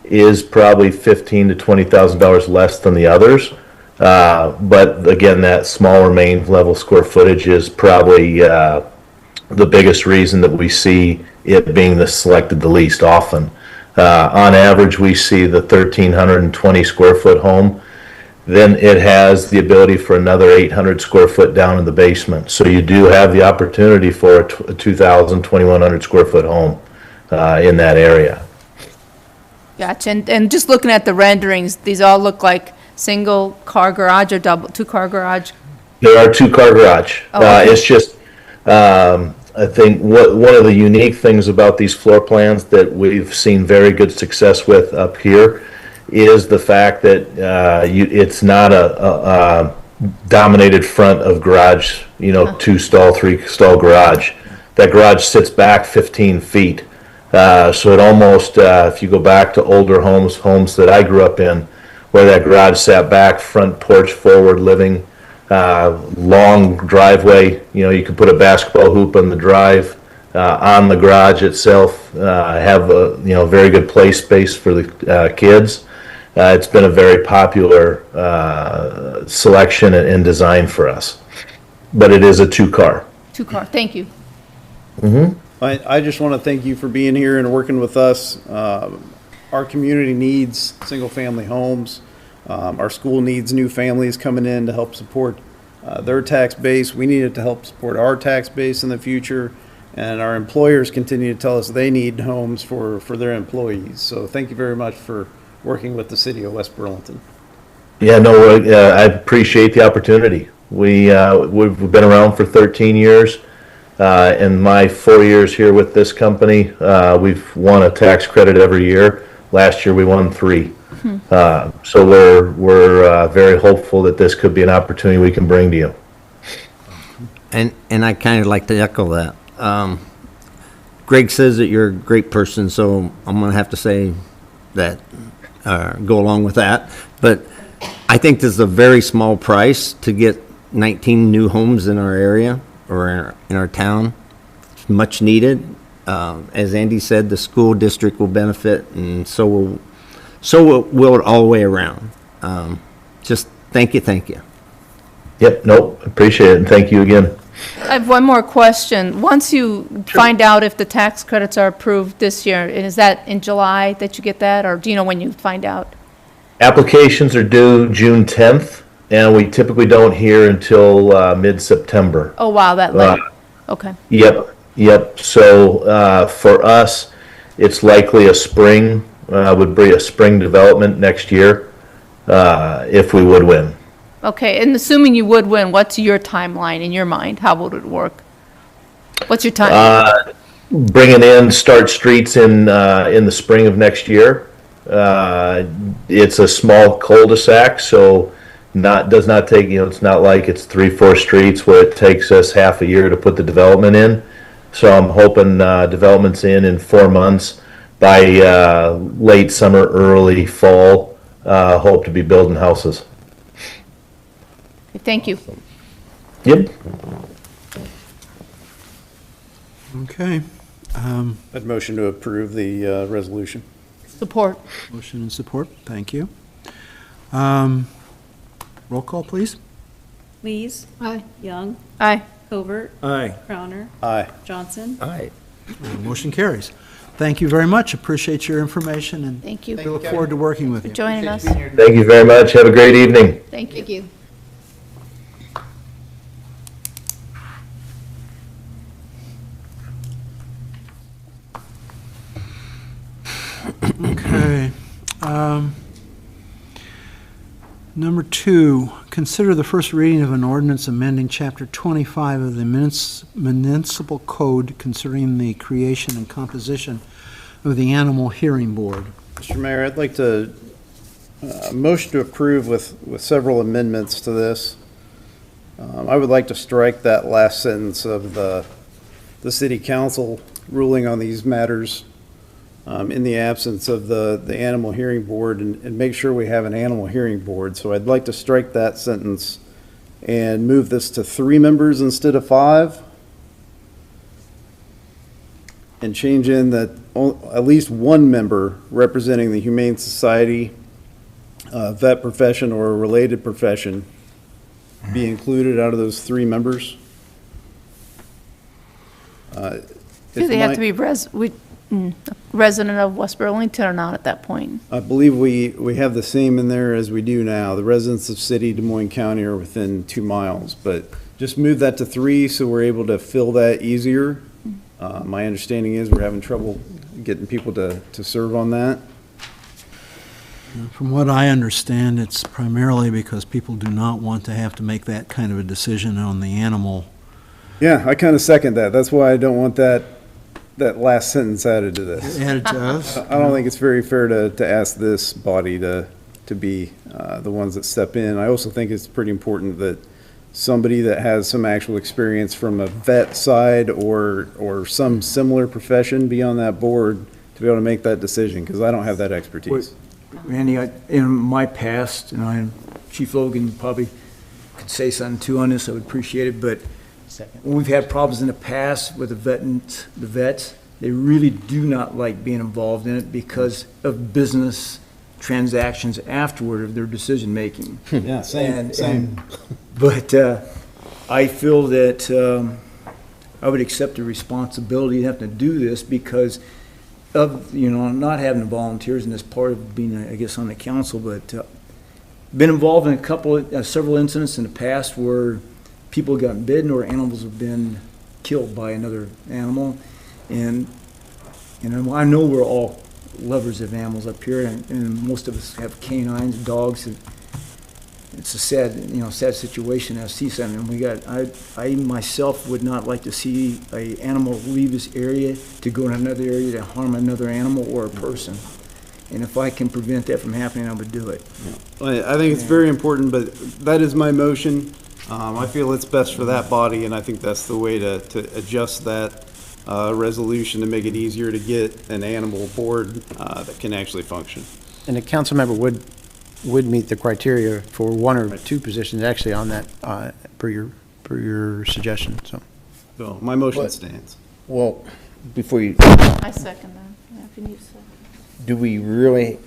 Is probably $15,000 to $20,000 less than the others. But again, that smaller main level square footage is probably the biggest reason that we see it being selected the least often. On average, we see the 1,320 square foot home. Then it has the ability for another 800 square foot down in the basement. So you do have the opportunity for a 2,000, 2,100 square foot home in that area. Gotcha. And just looking at the renderings, these all look like single-car garage or two-car garage? There are two-car garage. Oh, okay. It's just, I think one of the unique things about these floor plans that we've seen very good success with up here is the fact that it's not a dominated front of garage, two-stall, three-stall garage. That garage sits back 15 feet. So it almost, if you go back to older homes that I grew up in, where that garage sat back, front porch, forward living, long driveway. You could put a basketball hoop on the drive, on the garage itself, have a very good play space for the kids. It's been a very popular selection and design for us, but it is a two-car. Two-car, thank you. Mm-hmm. I just want to thank you for being here and working with us. Our community needs single-family homes. Our school needs new families coming in to help support their tax base. We need it to help support our tax base in the future. And our employers continue to tell us they need homes for their employees. So thank you very much for working with the city of West Burlington. Yeah, no, I appreciate the opportunity. We've been around for 13 years. In my 4 years here with this company, we've won a tax credit every year. Last year we won 3. So we're very hopeful that this could be an opportunity we can bring to you. And I kind of like to echo that. Greg says that you're a great person, so I'm going to have to say that, go along with that. But I think this is a very small price to get 19 new homes in our area or in our town. It's much needed. As Andy said, the school district will benefit, and so will it all the way around. Just thank you. Yep, nope, appreciate it, and thank you again. I have one more question. Once you find out if the tax credits are approved this year, is that in July that you get that, or do you know when you find out? Applications are due June 10th, and we typically don't hear until mid-September. Oh, wow, that late. Okay. Yep. So for us, it's likely a spring, would be a spring development next year if we would win. Okay, and assuming you would win, what's your timeline in your mind? How would it work? What's your timeline? Bringing in Start Streets in the spring of next year. It's a small cul-de-sac, so does not take, it's not like it's 3-4 streets where it takes us half a year to put the development in. So I'm hoping development's in 4 months. By late summer, early fall, hope to be building houses. Thank you. Yep. Okay. I'd motion to approve the resolution. Support. Motion and support. Thank you. Roll call, please. Lees. Aye. Young. Aye. Covert. Aye. Crowner. Aye. Johnson. All right. Motion carries. Thank you very much. Appreciate your information, and Thank you we look forward to working with you. joining us. Thank you very much. Have a great evening. Thank you. Okay. Number 2, consider the first reading of an ordinance amending Chapter 25 of the Municipal Code concerning the creation and composition of the Animal Hearing Board. Mr. Mayor, I'd like to motion to approve with several amendments to this. I would like to strike that last sentence of the city council ruling on these matters in the absence of the Animal Hearing Board, and make sure we have an Animal Hearing Board. So I'd like to strike that sentence and move this to 3 members instead of 5. And change in that at least 1 member representing the Humane Society vet profession or a related profession be included out of those 3 members? Do they have to be resident of West Burlington or not at that point? I believe we have the same in there as we do now. The residents of city, Des Moines County are within 2 miles, but just move that to 3 so we're able to fill that easier. My understanding is we're having trouble getting people to serve on that. From what I understand, it's primarily because people do not want to have to make that kind of a decision on the animal. Yeah, I kind of second that. That's why I don't want that last sentence added to this. Added to us? I don't think it's very fair to ask this body to be the ones that step in. I also think it's pretty important that somebody that has some actual experience from a vet side or some similar profession be on that board to be able to make that decision, because I don't have that expertise. Randy, in my past, and Chief Logan probably could say something too on this, I would appreciate it, but when we've had problems in the past with the vets, they really do not like being involved in it because of business transactions afterward of their decision-making. Yeah, same. But I feel that I would accept the responsibility of having to do this because of, not having the volunteers, and that's part of being, I guess, on the council, but been involved in several incidents in the past where people have gotten bitten or animals have been killed by another animal. And I know we're all lovers of animals up here, and most of us have canines, dogs. It's a sad situation. I see something. I myself would not like to see an animal leave this area to go in another area to harm another animal or a person. And if I can prevent that from happening, I would do it. I think it's very important, but that is my motion. I feel it's best for that body, and I think that's the way to adjust that resolution to make it easier to get an animal board that can actually function. And a council member would meet the criteria for 1 or 2 positions actually on that, per your suggestion, so. So my motion stands. Well, before you, I second that, yeah, if you need to. do we really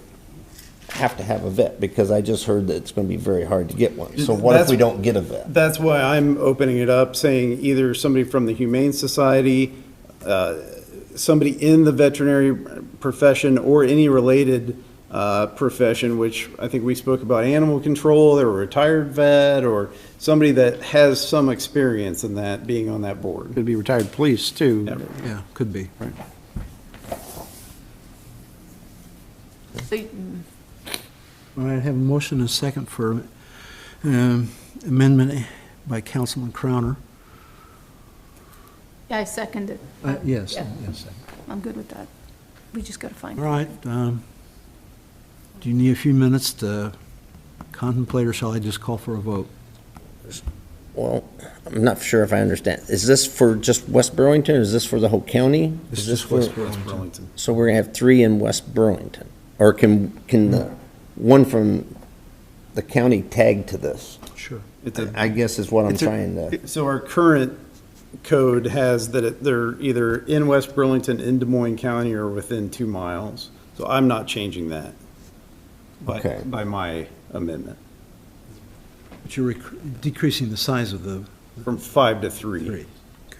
have to have a vet? Because I just heard that it's going to be very hard to get one. So what if we don't get a vet? That's why I'm opening it up, saying either somebody from the Humane Society, somebody in the veterinary profession, or any related profession, which I think we spoke about animal control, or a retired vet, or somebody that has some experience in that, being on that board. Could be retired police, too. Yeah, could be. Right. All right, I have a motion and a second for amendment by Councilman Crowner. Yeah, I second it. Yes, Yeah. yes. I'm good with that. We just got to find All it. right. Do you need a few minutes to contemplate, or shall I just call for a vote? Well, I'm not sure if I understand. Is this for just West Burlington, or is this for the whole county? This Is is this West for? Burlington. So we're gonna have 3 in West Burlington? Or can the one from the county tag to this? Sure. I guess is what I'm trying to. So our current code has that they're either in West Burlington, in Des Moines County, or within 2 miles. So I'm not changing that Okay. by my amendment, But you're decreasing the size of the from 5 to 3. 3.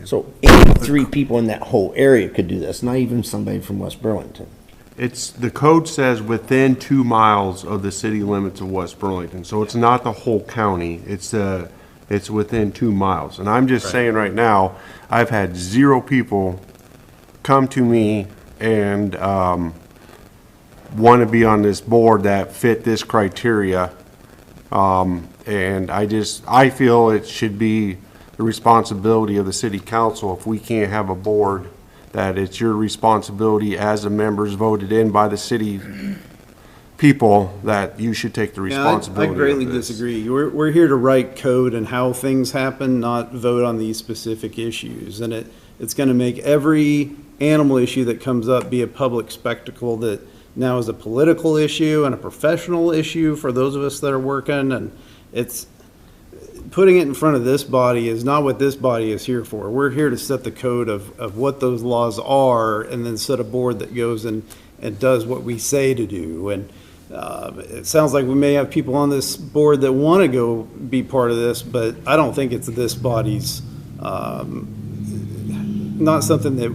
So any 3 people in that whole area could do this, not even somebody from West Burlington. The code says within 2 miles of the city limits of West Burlington, so it's not the whole county, it's within 2 miles. And I'm just saying right now, I've had 0 people come to me and want to be on this board that fit this criteria. And I feel it should be the responsibility of the city council, if we can't have a board, that it's your responsibility as the members voted in by the city people, that you should take the responsibility I of greatly this. disagree. We're here to write code and how things happen, not vote on these specific issues. And it's going to make every animal issue that comes up be a public spectacle that now is a political issue and a professional issue for those of us that are working. And it's putting it in front of this body is not what this body is here for. We're here to set the code of what those laws are, and then set a board that goes and does what we say to do. And It sounds like we may have people on this board that want to go be part of this, but I don't think it's this body's, not something that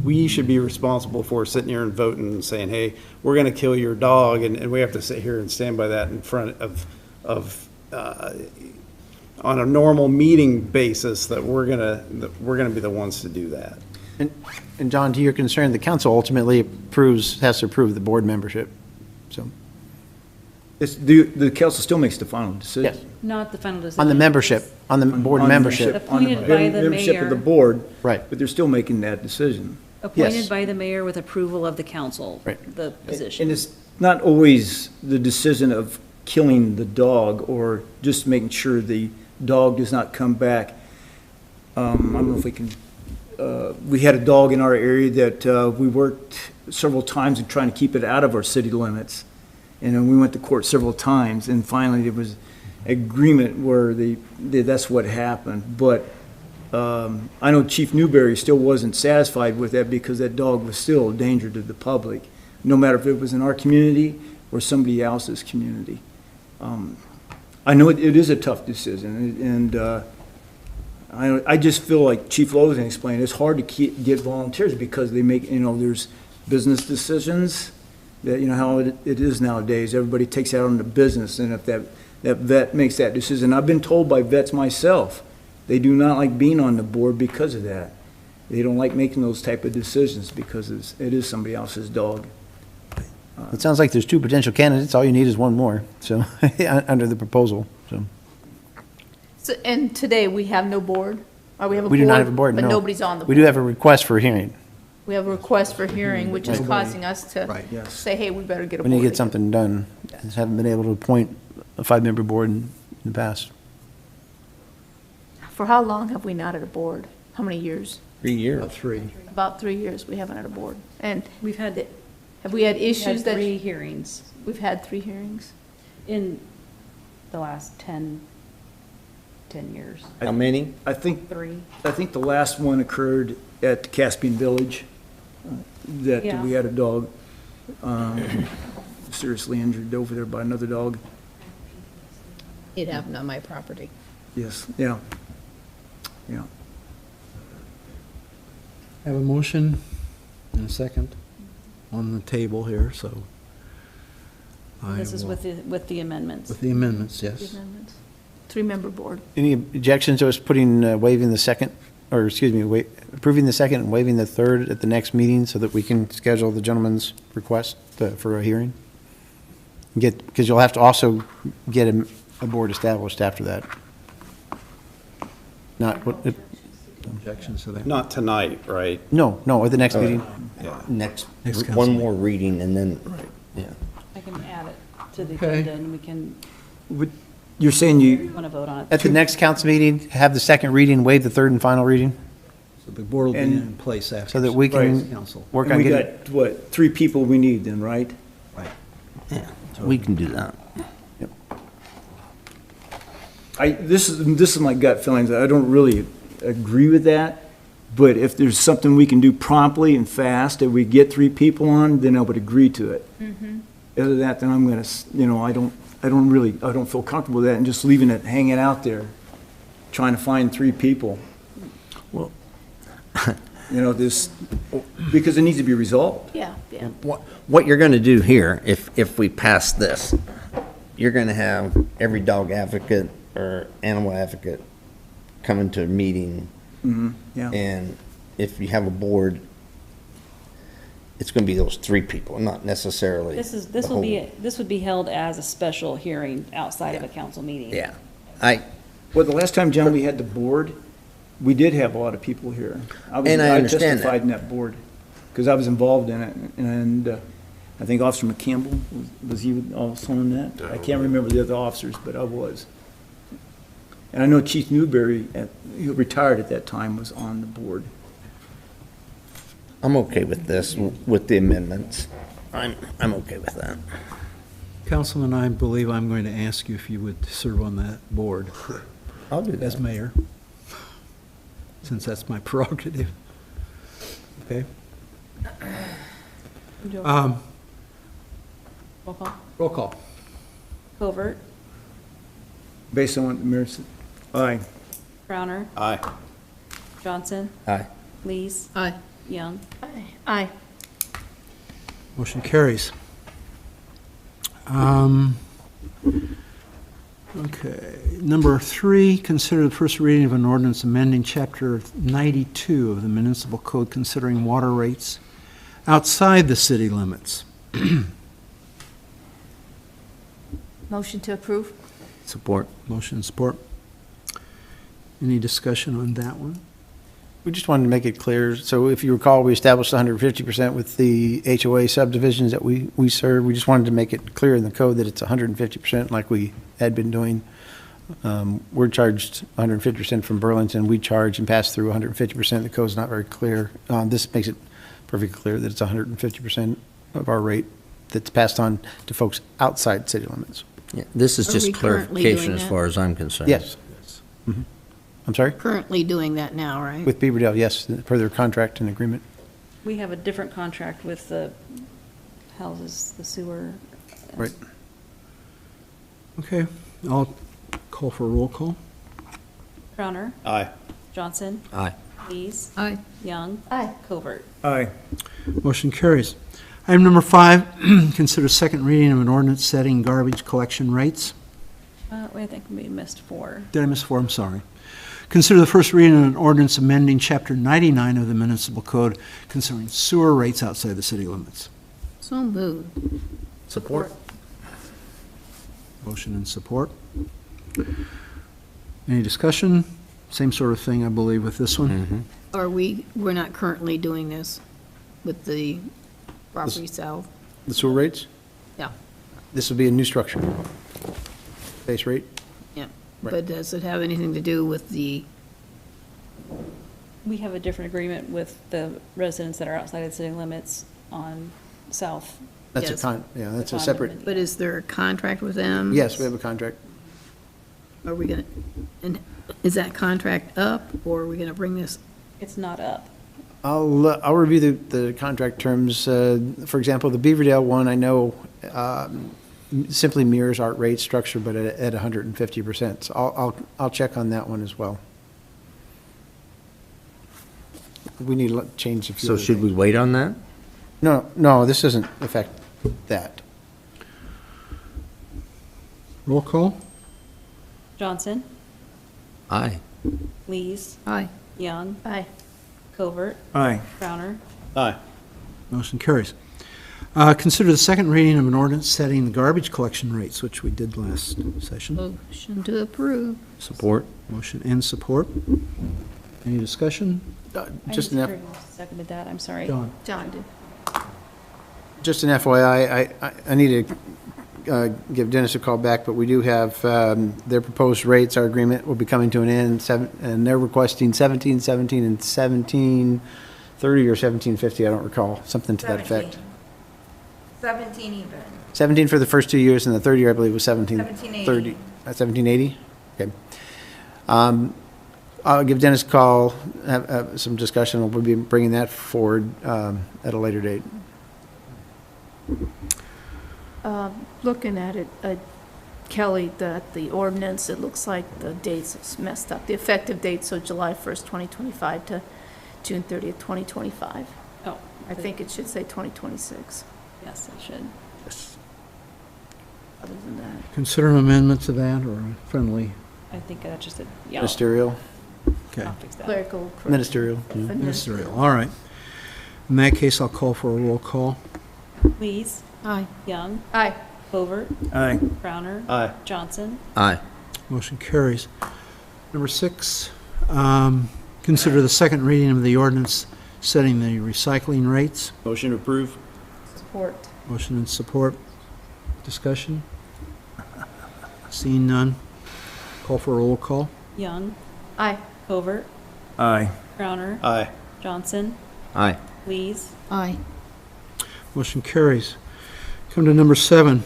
we should be responsible for, sitting here and voting and saying, hey, we're going to kill your dog, and we have to sit here and stand by that in front of on a normal meeting basis, that we're gonna be the ones to do that. And John, to your concern, the council ultimately has to approve the board membership, so. The council still makes the final decision. Yes. Not the final decision. On the membership, on the board On membership. Appointed by the Membership of the mayor. board. Right. But they're still making that decision. Appointed Yes. by the mayor with approval of the council, Right. the position. And it's not always the decision of killing the dog or just making sure the dog does not come back. I don't know if we can, we had a dog in our area that we worked several times in trying to keep it out of our city limits. And then we went to court several times, and finally there was agreement where that's what happened. But I know Chief Newberry still wasn't satisfied with that because that dog was still a danger to the public, no matter if it was in our community or somebody else's community. I know it is a tough decision, and I just feel like Chief Logan explained, it's hard to get volunteers because they make, there's business decisions that, how it is nowadays. Everybody takes out on the business, and if that vet makes that decision, I've been told by vets myself, they do not like being on the board because of that. They don't like making those type of decisions because it is somebody else's dog. It sounds like there's two potential candidates. All you need is one more, so, under the proposal, so. So, and today, we have no board? Or we have a board? We do not have a board, no. But nobody's on the board? We do have a request for a hearing. We have a request for hearing, which is causing us to Right, yes. say, hey, we better get a We board. need to get again. something done. Just haven't been able to appoint a 5-member board in the past. For how long have we not had a board? How many years? 3 years. About 3. About 3 years, we haven't had a board. And We've had have we had issues that, 3 hearings we've had 3 hearings? in the last 10 years. How many? I think 3. the last one occurred at Caspian Village, that Yeah. we had a dog seriously injured over there by another dog. It happened on my property. Yes, yeah. Yeah. I have a motion and a second on the table here, so. I This is will- with the amendments. With the amendments, The yes. amendments? 3-member board. Any objections to us waiving the second, or excuse me, approving the second and waiving the third at the next meeting so that we can schedule the gentleman's request for a hearing? Because you'll have to also get a board established after that. Not, Objections to that? Not tonight, right? no, at the next meeting. Next, Next council one meeting. more reading and then, yeah. I can add it to the Okay. agenda, and we can, You're saying you, want to vote on it. At the next council meeting, have the second reading, waive the third and final reading, So the board will be And- in place after. so that we can Council. work and on we getting. got, what, 3 people we need then, right? Yeah, we can do that. This is my gut feelings. I don't really agree with that, but if there's something we can do promptly and fast, that we get 3 people on, then I would agree to it. Other than that, then I'm gonna, I don't feel comfortable with that and just leaving it hanging out there, trying to find 3 people. Well- This, because it needs to be resolved. Yeah. What you're gonna do here, if we pass this, you're gonna have every dog advocate or animal advocate coming to a meeting, Yeah. and if you have a board, it's gonna be those 3 people, not necessarily. This the whole- would be held as a special hearing outside of a council meeting. Yeah, Well, the last time, John, we had the board, we did have a lot of people here. And I understand that. testified in that board, because I was involved in it, and I think Officer McCampbell, was he also on that? I can't remember the other officers, but I was. And I know Chief Newberry, he retired at that time, was on the board. I'm okay with this, with the amendments. I'm okay with that. Councilman, I believe I'm going to ask you if you would serve on that board I'll do as that. mayor, since that's my prerogative. Okay? Roll call. Roll call. Covert, Based on what the mayor said. Aye. Crowner, Aye. Johnson, Aye. Lees, Aye. Young. Aye. Motion carries. Okay, number 3, consider the first reading of an ordinance amending Chapter 92 of the Municipal Code considering water rates outside the city limits. Motion to approve? Support. Motion and support. Any discussion on that one? We just wanted to make it clear. So if you recall, we established 150% with the HOA subdivisions that we serve. We just wanted to make it clear in the code that it's 150% like we had been doing. We're charged 150% from Burlington. We charge and pass through 150%. The code's not very clear. This makes it perfectly clear that it's 150% of our rate that's passed on to folks outside city limits. Yeah, this is Are just we currently doing clarification as that? far as I'm concerned. Yes. Mhm. I'm sorry? Currently doing that now, right? With Beaverdale, yes, per their contract and agreement. We have a different contract with the houses, the sewer. Right. Okay, I'll call for a roll call. Crowner, Aye. Johnson, Aye. Lees, Aye. Young. Aye. Covert. Aye. Motion carries. Item number 5, consider second reading of an ordinance setting garbage collection rates. Wait, I think we missed 4. Did I miss 4? I'm sorry. Consider the first reading of an ordinance amending Chapter 99 of the Municipal Code concerning sewer rates outside the city limits. So moved. Support. Motion and support. Any discussion? Same sort of thing, I believe, with this one. We're not currently doing this with the property south? The sewer rates? Yeah, This will be a new structure. Base rate? yeah. Right. But does it have anything to do with the, We have a different agreement with the residents that are outside of city limits on South. That's Yes. that's a separate, but is there a contract with them? yes, we have a contract. Are we gonna, and is that contract up, or are we gonna bring this? It's not up. I'll review the contract terms. For example, the Beaverdale one, I know simply mirrors our rate structure, but at 150%. So I'll check on that one as well. We need to change a few. So other should we things. wait on that? No, this doesn't affect that. Roll call? Johnson, Aye. Lees, Aye. Young, Aye. Covert, Aye. Crowner. Aye. Motion carries. Consider the second reading of an ordinance setting the garbage collection rates, which we did last session. Motion to approve. Support. Motion and support. Any discussion? Just an Seconded that, I'm sorry. John? John did. Just an FYI, I need to give Dennis a call back, but we do have their proposed rates. Our agreement will be coming to an end, and they're requesting 1717 and 1730 or 1750, I don't recall, something to that effect. 17 even. 17 for the first 2 years, and the third year, I believe, was 1730. 1780. Okay. I'll give Dennis a call, have some discussion. We'll be bringing that forward at a later date. Looking at it, Kelly, the ordinance, it looks like the dates is messed up. The effective date, so July 1st, 2025 to June 30th, 2025. Oh, I think it should say 2026, yes, it should. other than that. Consider an amendment to that or a friendly? I think that's just a, yeah. Ministerial. Okay. I'll fix that. Clerical. Ministerial. Ministerial, all right. In that case, I'll call for a roll call. Lees, Aye. Young, Aye. Covert, Aye. Crowner. Aye. Johnson. Aye. Motion carries. Number 6, consider the second reading of the ordinance setting the recycling rates. Motion to approve? Support. Motion and support. Discussion? Seeing none. Call for a roll call. Young, Aye. Covert, Aye. Crowner. Aye. Johnson, Aye. Lees, Aye. Motion carries. Come to number 7.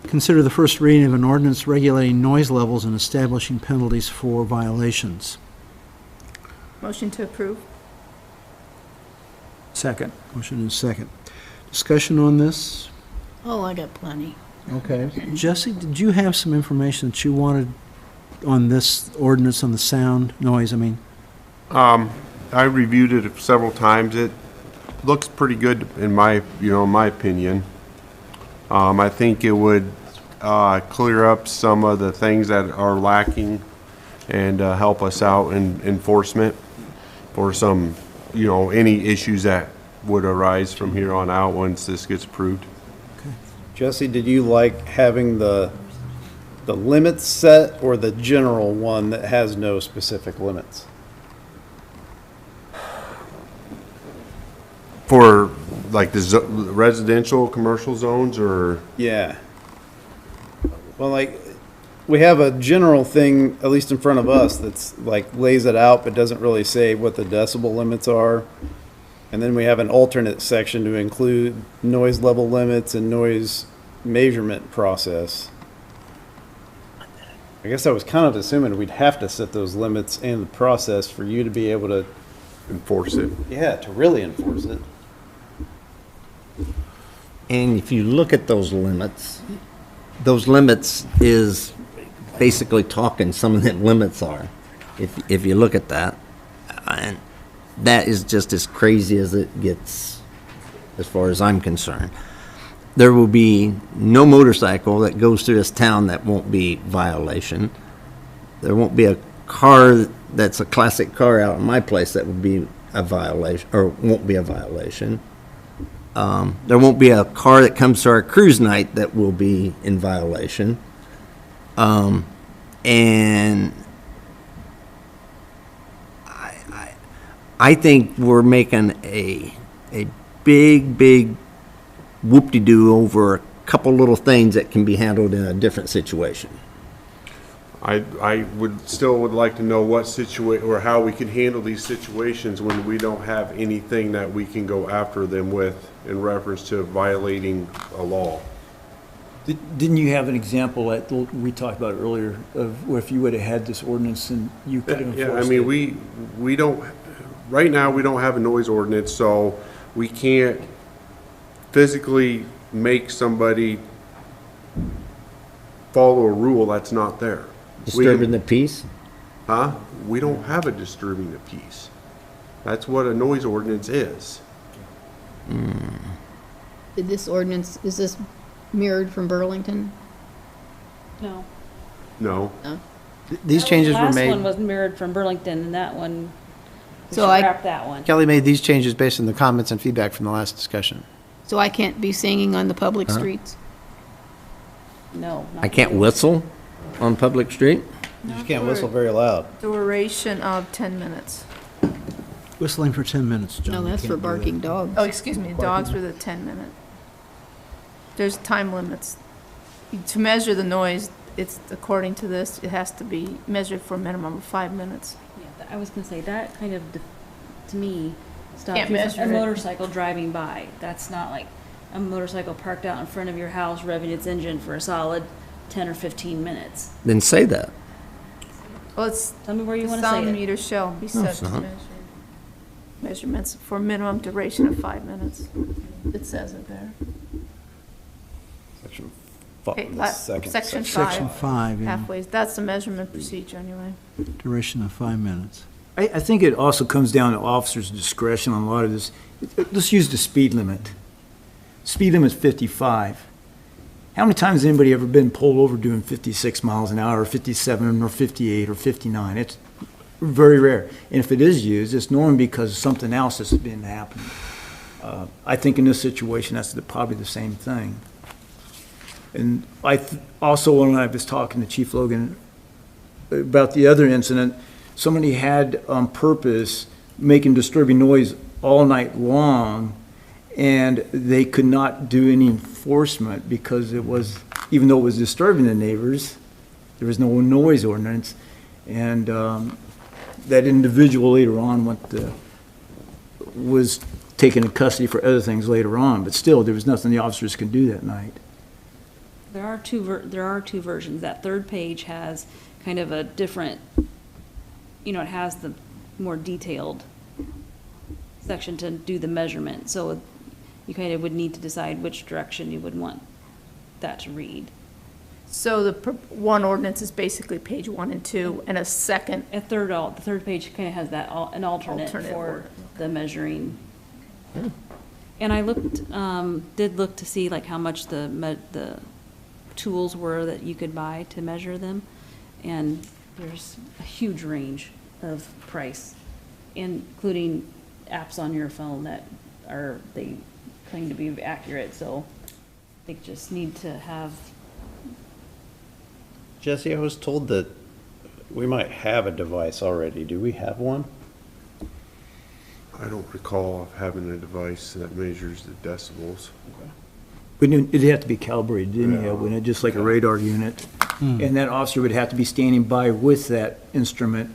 Consider the first reading of an ordinance regulating noise levels and establishing penalties for violations. Motion to approve. Second. Motion and second. Discussion on this? Oh, I got plenty. Okay. Jesse, did you have some information that you wanted on this ordinance on the sound, noise, I mean? I reviewed it several times. It looks pretty good in my opinion. I think it would clear up some of the things that are lacking and help us out in enforcement for some, any issues that would arise from here on out once this gets approved. Jesse, did you like having the limits set or the general one that has no specific limits? For like the residential, commercial zones, or? Yeah. Well, like, we have a general thing, at least in front of us, that's like lays it out but doesn't really say what the decibel limits are. And then we have an alternate section to include noise level limits and noise measurement process. I guess I was kind of assuming we'd have to set those limits and the process for you to be able to enforce it. Yeah, to really enforce it. And if you look at those limits is basically talking some of them limits are, if you look at that. And that is just as crazy as it gets, as far as I'm concerned. There will be no motorcycle that goes through this town that won't be violation. There won't be a car that's a classic car out in my place that would be a violation, or won't be a violation. There won't be a car that comes to our cruise night that will be in violation. And I think we're making a big whoop-de-doo over a couple little things that can be handled in a different situation. I would like to know what or how we can handle these situations when we don't have anything that we can go after them with in reference to violating a law. Didn't you have an example that we talked about earlier of where if you would have had this ordinance and you could have enforced it? Yeah, I mean, we don't, right now, we don't have a noise ordinance, so we can't physically make somebody follow a rule that's not there. Disturbing the peace? Huh? We don't have a disturbing the peace. That's what a noise ordinance is. Did this ordinance, is this mirrored from Burlington? No. No. No. These changes were Last made. one was mirrored from Burlington, and that one, we So should I- wrap that one. Kelly made these changes based on the comments and feedback from the last discussion. So I can't be singing on the public streets? No. not I can't you. whistle on public street? You just can't whistle very loud. Duration of 10 minutes. Whistling for 10 minutes, John. No, you that's can't for do barking that. dogs. Oh, excuse me, dogs were the 10-minute. There's time limits. To measure the noise, it's, according to this, it has to be measured for a minimum of 5 minutes. Yeah, I was gonna say, that kind of, to me, stops Can't you from measure a it. motorcycle driving by. That's not like a motorcycle parked out in front of your house revving its engine for a solid 10 or 15 minutes. Then say that. Well, it's, Tell me where you the wanna say sound it. meter shall be No, set it's to not. measure measurements for minimum duration of 5 minutes. It says it there. Section Okay, Section Section 5, 5, yeah, halfway, that's the measurement procedure anyway. duration of 5 minutes. I think it also comes down to officers' discretion on a lot of this. Let's use the speed limit. Speed limit's 55. How many times has anybody ever been pulled over doing 56 miles an hour, or 57, or 58, or 59? It's very rare. And if it is used, it's normally because something else has been happening. I think in this situation, that's probably the same thing. And also, when I was talking to Chief Logan about the other incident, somebody had on purpose making disturbing noise all night long, and they could not do any enforcement because it was, even though it was disturbing the neighbors, there was no noise ordinance. And that individual later on was taken in custody for other things later on, but still, there was nothing the officers could do that night. There are two versions. That third page has kind of a different, it has the more detailed section to do the measurement. So you kind of would need to decide which direction you would want that to read. So one ordinance is basically page 1 and 2, and a second, The third page kind of has that, an alternate Alternate for order. the measuring. And I did look to see like how much the tools were that you could buy to measure them. And there's a huge range of price, including apps on your phone that they claim to be accurate, so they just need to have. Jesse, I was told that we might have a device already. Do we have one? I don't recall having a device that measures the decibels. But it'd have to be calibrated anyhow, Yeah. wouldn't it? Just like a radar unit. And that officer would have to be standing by with that instrument.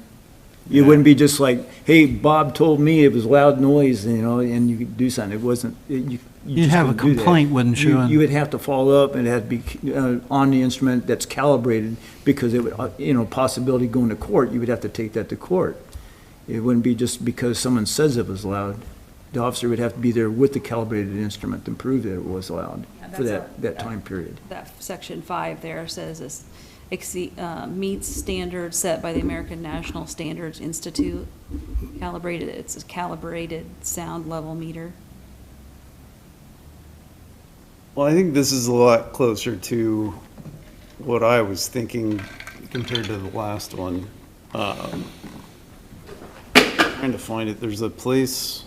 It wouldn't be just like, hey, Bob told me it was loud noise, and you could do something. It wasn't, you You'd just have a couldn't do that. complaint, wouldn't you? You would have to follow up, and it had to be on the instrument that's calibrated, because it would, possibility going to court, you would have to take that to court. It wouldn't be just because someone says it was loud. The officer would have to be there with the calibrated instrument to prove that it was loud for that time period. That section 5 there says this meets standards set by the American National Standards Institute. It's a calibrated sound level meter. Well, I think this is a lot closer to what I was thinking compared to the last one. Trying to find it, there's a place,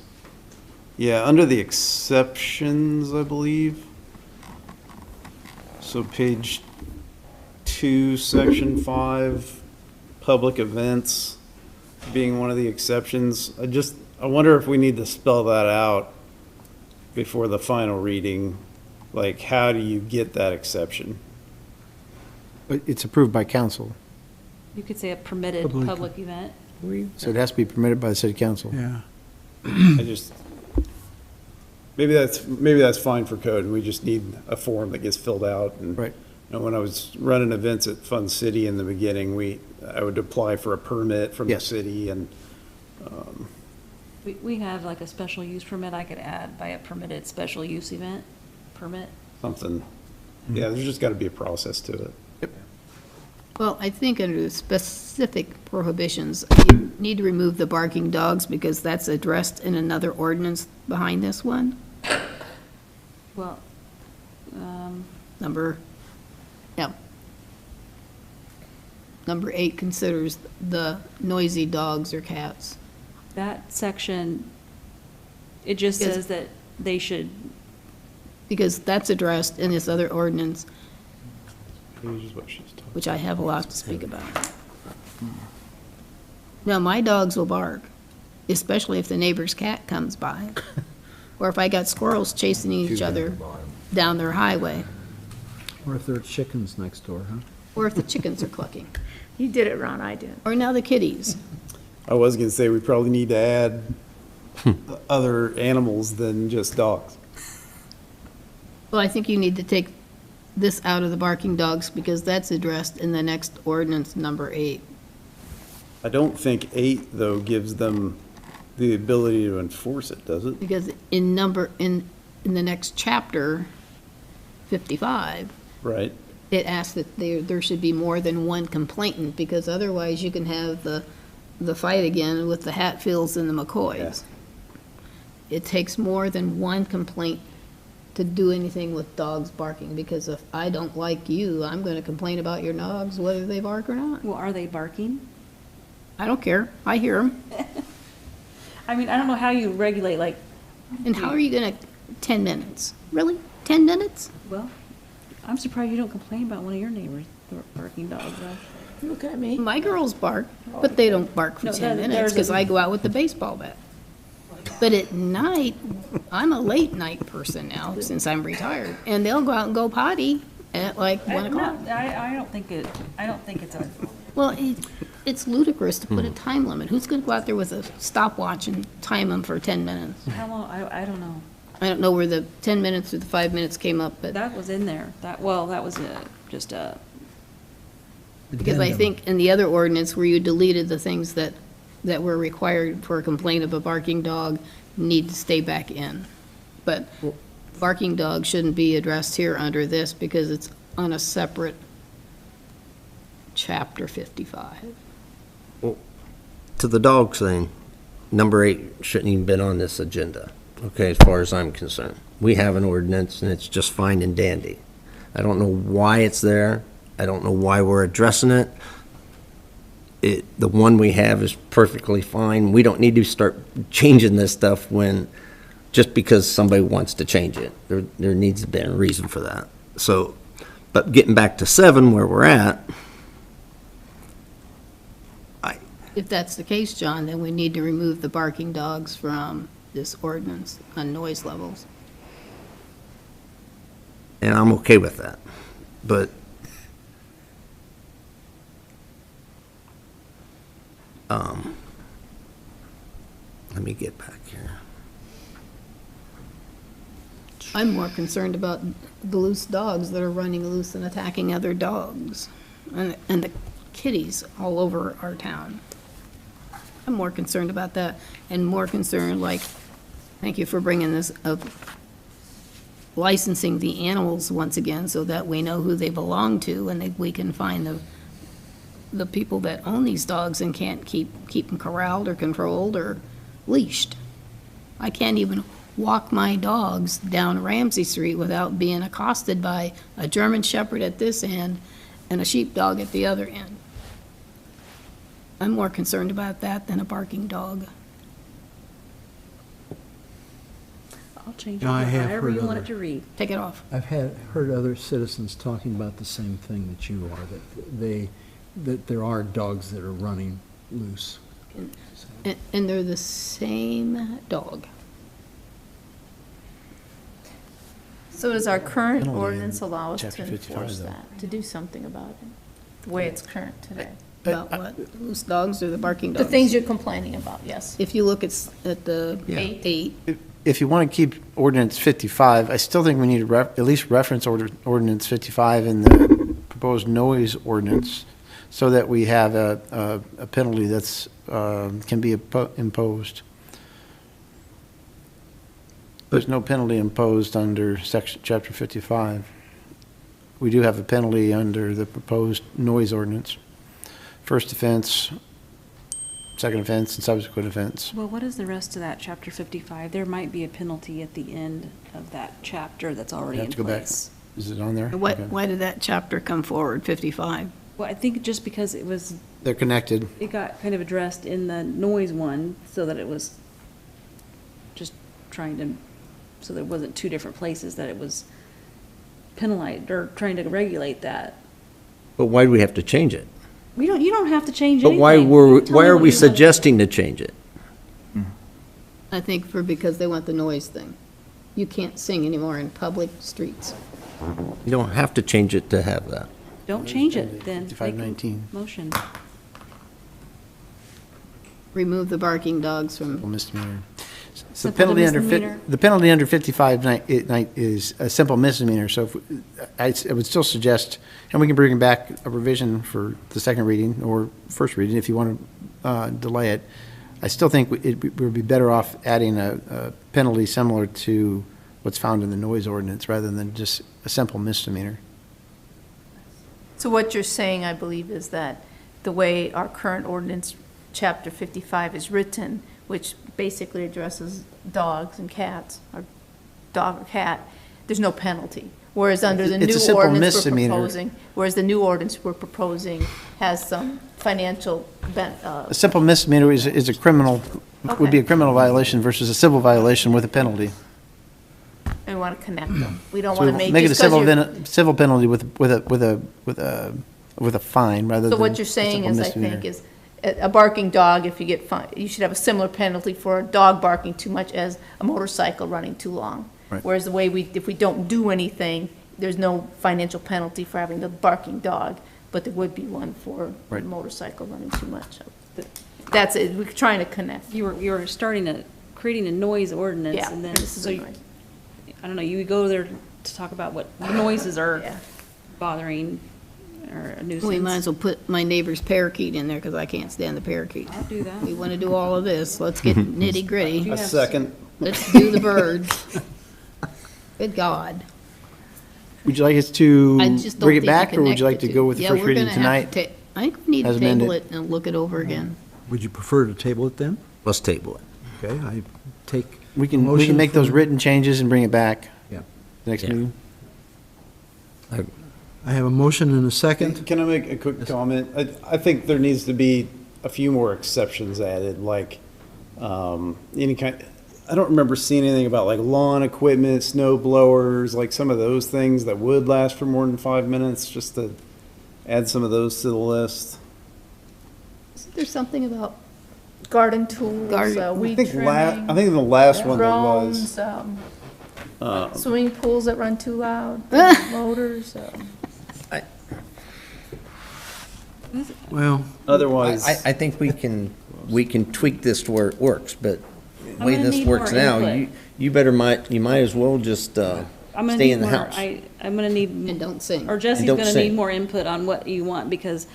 under the exceptions, I believe. So page 2, section 5, public events being one of the exceptions. I wonder if we need to spell that out before the final reading. Like, how do you get that exception? But it's approved by council, You could say a permitted public event. so it has to be permitted by the city council. Yeah. Maybe that's fine for code, and we just need a form that gets filled out. And, Right. when I was running events at Fun City in the beginning, I would apply for a permit from the Yes. city, and We have like a special use permit I could add by a permitted special use event permit. something. Yeah, there's just got to be a process to it. Well, I think under the specific prohibitions, you need to remove the barking dogs because that's addressed in another ordinance behind this one. Well, Number 8 considers the noisy dogs or cats. that section, it just Yes. says that they should, Because that's addressed in this other ordinance, Here's what she's talking. which I have a lot to speak about. Now, my dogs will bark, especially if the neighbor's cat comes by, or if I got squirrels chasing each other down their highway, Or if there are chickens next door, huh? or if the chickens are clucking, you did it, Ron, I did. or now the kitties. I was going to say, we probably need to add other animals than just dogs. Well, I think you need to take this out of the barking dogs because that's addressed in the next ordinance, number 8. I don't think 8, though, gives them the ability to enforce it, does it? Because in the next chapter, 55, Right. it asks that there should be more than one complainant, because otherwise you can have the fight again with the Hatfields and the McCoys. It takes more than one complaint to do anything with dogs barking, because if I don't like you, I'm going to complain about your dogs, whether they bark or not. well, are they barking? I don't care. I hear them. I mean, I don't know how you regulate, like, And how are you going to, 10 minutes? Really? 10 minutes? well, I'm surprised you don't complain about one of your neighbors barking dogs, though. Look at me. My girls bark, but they don't bark for No, 10 there's minutes a- because I go out with the baseball bat. But at night, I'm a late night person now since I'm retired, and they'll go out and go potty at like 1 o'clock. I don't think it's a, Well, it's ludicrous to put a time limit. Who's going to go out there with a stopwatch and time them for 10 minutes? how long, I don't know. I don't know where the 10 minutes or the 5 minutes came up, but That was in there. That was just a, because I think in the other ordinance where you deleted the things that were required for a complaint of a barking dog need to stay back in. But barking dog shouldn't be addressed here under this because it's on a separate chapter 55. To the dog thing, number 8 shouldn't even been on this agenda, okay, as far as I'm concerned. We have an ordinance, and it's just fine and dandy. I don't know why it's there. I don't know why we're addressing it. The one we have is perfectly fine. We don't need to start changing this stuff just because somebody wants to change it. There needs to be a reason for that. So, but getting back to 7, where we're at, If that's the case, John, then we need to remove the barking dogs from this ordinance on noise levels. and I'm okay with that, but let me get back here. I'm more concerned about the loose dogs that are running loose and attacking other dogs, and the kitties all over our town. I'm more concerned about that, and more concerned, like, thank you for bringing this up, licensing the animals once again so that we know who they belong to and we can find the people that own these dogs and can't keep them corralled or controlled or leashed. I can't even walk my dogs down Ramsey Street without being accosted by a German Shepherd at this end and a sheepdog at the other end. I'm more concerned about that than a barking dog. I'll change it, Yeah, I have however heard you want other- it to read. Take it off. I've heard other citizens talking about the same thing that you are, that there are dogs that are running loose. And they're the same dog. So does our current Penalty in ordinance allow us to Chapter 55, enforce though. that, to do something about it, the way it's current today? About what? Loose dogs or the barking The dogs? things you're complaining about, yes. If you look at the Yeah. 8, If you want to keep ordinance 55, I still think we need to at least reference ordinance 55 in the proposed noise ordinance so that we have a penalty that's, can be imposed. There's no penalty imposed under chapter 55. We do have a penalty under the proposed noise ordinance. First offense, second offense, and subsequent offense. Well, what is the rest of that, chapter 55? There might be a penalty at the end of that chapter that's already Have in to go back. place. Is it on there? Why, Okay. why did that chapter come forward, 55? Well, I think just because They're connected. it got kind of addressed in the noise one, so that it was just trying to, so there wasn't two different places that it was penalized, or trying to regulate that. But why do we have to change it? You don't have to change But anything. why Tell me are what we you want. suggesting to change it? I think because they want the noise thing. You can't sing anymore in public streets. You don't have to change it to have that. Don't change it, then. 5519. Make a motion. Remove the barking dogs from, Misdemeanor. The Simple penalty under, misdemeanor. the penalty under 55 is a simple misdemeanor, so I would still suggest, and we can bring back a revision for the second reading or first reading if you want to delay it. I still think we would be better off adding a penalty similar to what's found in the noise ordinance rather than just a simple misdemeanor. So what you're saying, I believe, is that the way our current ordinance, chapter 55, is written, which basically addresses dogs and cats, or dog or cat, there's no penalty. Whereas under the It's a new simple ordinance we're misdemeanor. proposing, whereas the new ordinance we're proposing has some financial A simple misdemeanor is a criminal, would be a criminal violation versus a civil violation with a penalty. we want to connect them. We don't So want to make make it a just 'cause you're. civil penalty with a fine rather than. So what you're a saying simple is, I misdemeanor. think, is a barking dog, if you get fined, you should have a similar penalty for a dog barking too much as a motorcycle running too long. Right. Whereas the way if we don't do anything, there's no financial penalty for having the barking dog, but there would be one for a Right. motorcycle running too much. That's it, we're trying to connect. You were creating a noise ordinance, Yeah, and then, this is so a you, noise. I don't know, you would go there to talk about what noises are Yeah. bothering or a nuisance. we might as well put my neighbor's parakeet in there because I can't stand the parakeet. I'll do that. We want to do all of this. Let's get nitty gritty. You A have- second. Let's do the birds. Good God. Would you like us to I just don't bring it think back, or would you like connect to the go two. with the Yeah, first we're reading gonna have tonight? to I think we need as to table amended. it and look it over again. Would you prefer to table it then? Let's table it. Okay, I take. We can motion make those for- written changes and bring it back. Yeah. Next Yeah. meeting. I have a motion and a second. Can I make a quick comment? I think there needs to be a few more exceptions added, like, any kind, I don't remember seeing anything about like lawn equipment, snow blowers, like some of those things that would last for more than 5 minutes, just to add some of those to the list. Isn't there something about Garden tools, Garden- weed I think trimming, the last one there was. drones, swimming pools that run too loud, motors, Well, Otherwise, I think we can tweak this to where it works, but the I'm way gonna this need works more now, input. you might as well just, I'm gonna stay need in the more, house. I'm gonna need. and don't sing. Or Jesse's don't gonna sing. need more input on what you want, because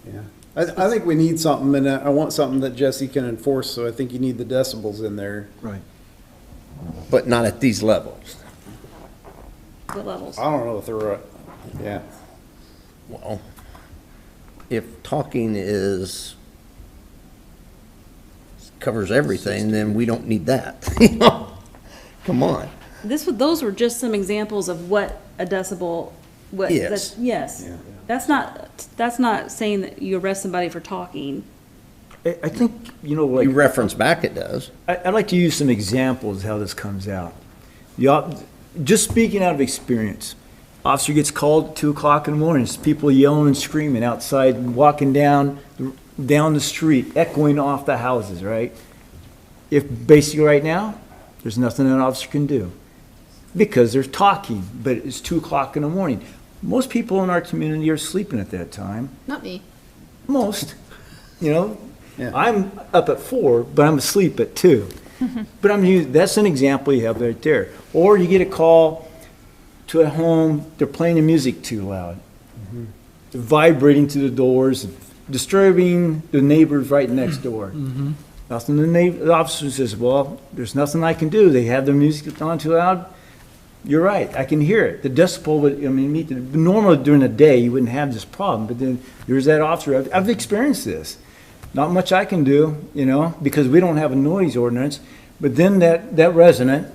yeah. I think we need something, and I want something that Jesse can enforce, so I think you need the decibels in there. right. But not at these levels. what levels? I don't know if they're right. Yeah. Well, if talking covers everything, then we don't need that. You know? Come on. Those were just some examples of what a decibel, Yes. Yes. Yeah. That's not saying that you arrest somebody for talking. I think, like. You reference back, it does. I'd like to use some examples how this comes out. Just speaking out of experience, officer gets called at 2 o'clock in the morning, it's people yelling and screaming outside, walking down the street, echoing off the houses, right? If basically right now, there's nothing an officer can do because they're talking, but it's 2 o'clock in the morning. Most people in our community are sleeping at that time. Not me. Most, Yeah. I'm up at 4, but I'm asleep at 2. But that's an example you have right there. Or you get a call to a home, they're playing the music too loud. They're vibrating to the doors, disturbing the neighbors right next door. Nothing, the officer says, well, there's nothing I can do. They have their music on too loud. You're right, I can hear it. The decibel would, normally during the day, you wouldn't have this problem, but then there's that officer. I've experienced this. Not much I can do, because we don't have a noise ordinance. But then that resident,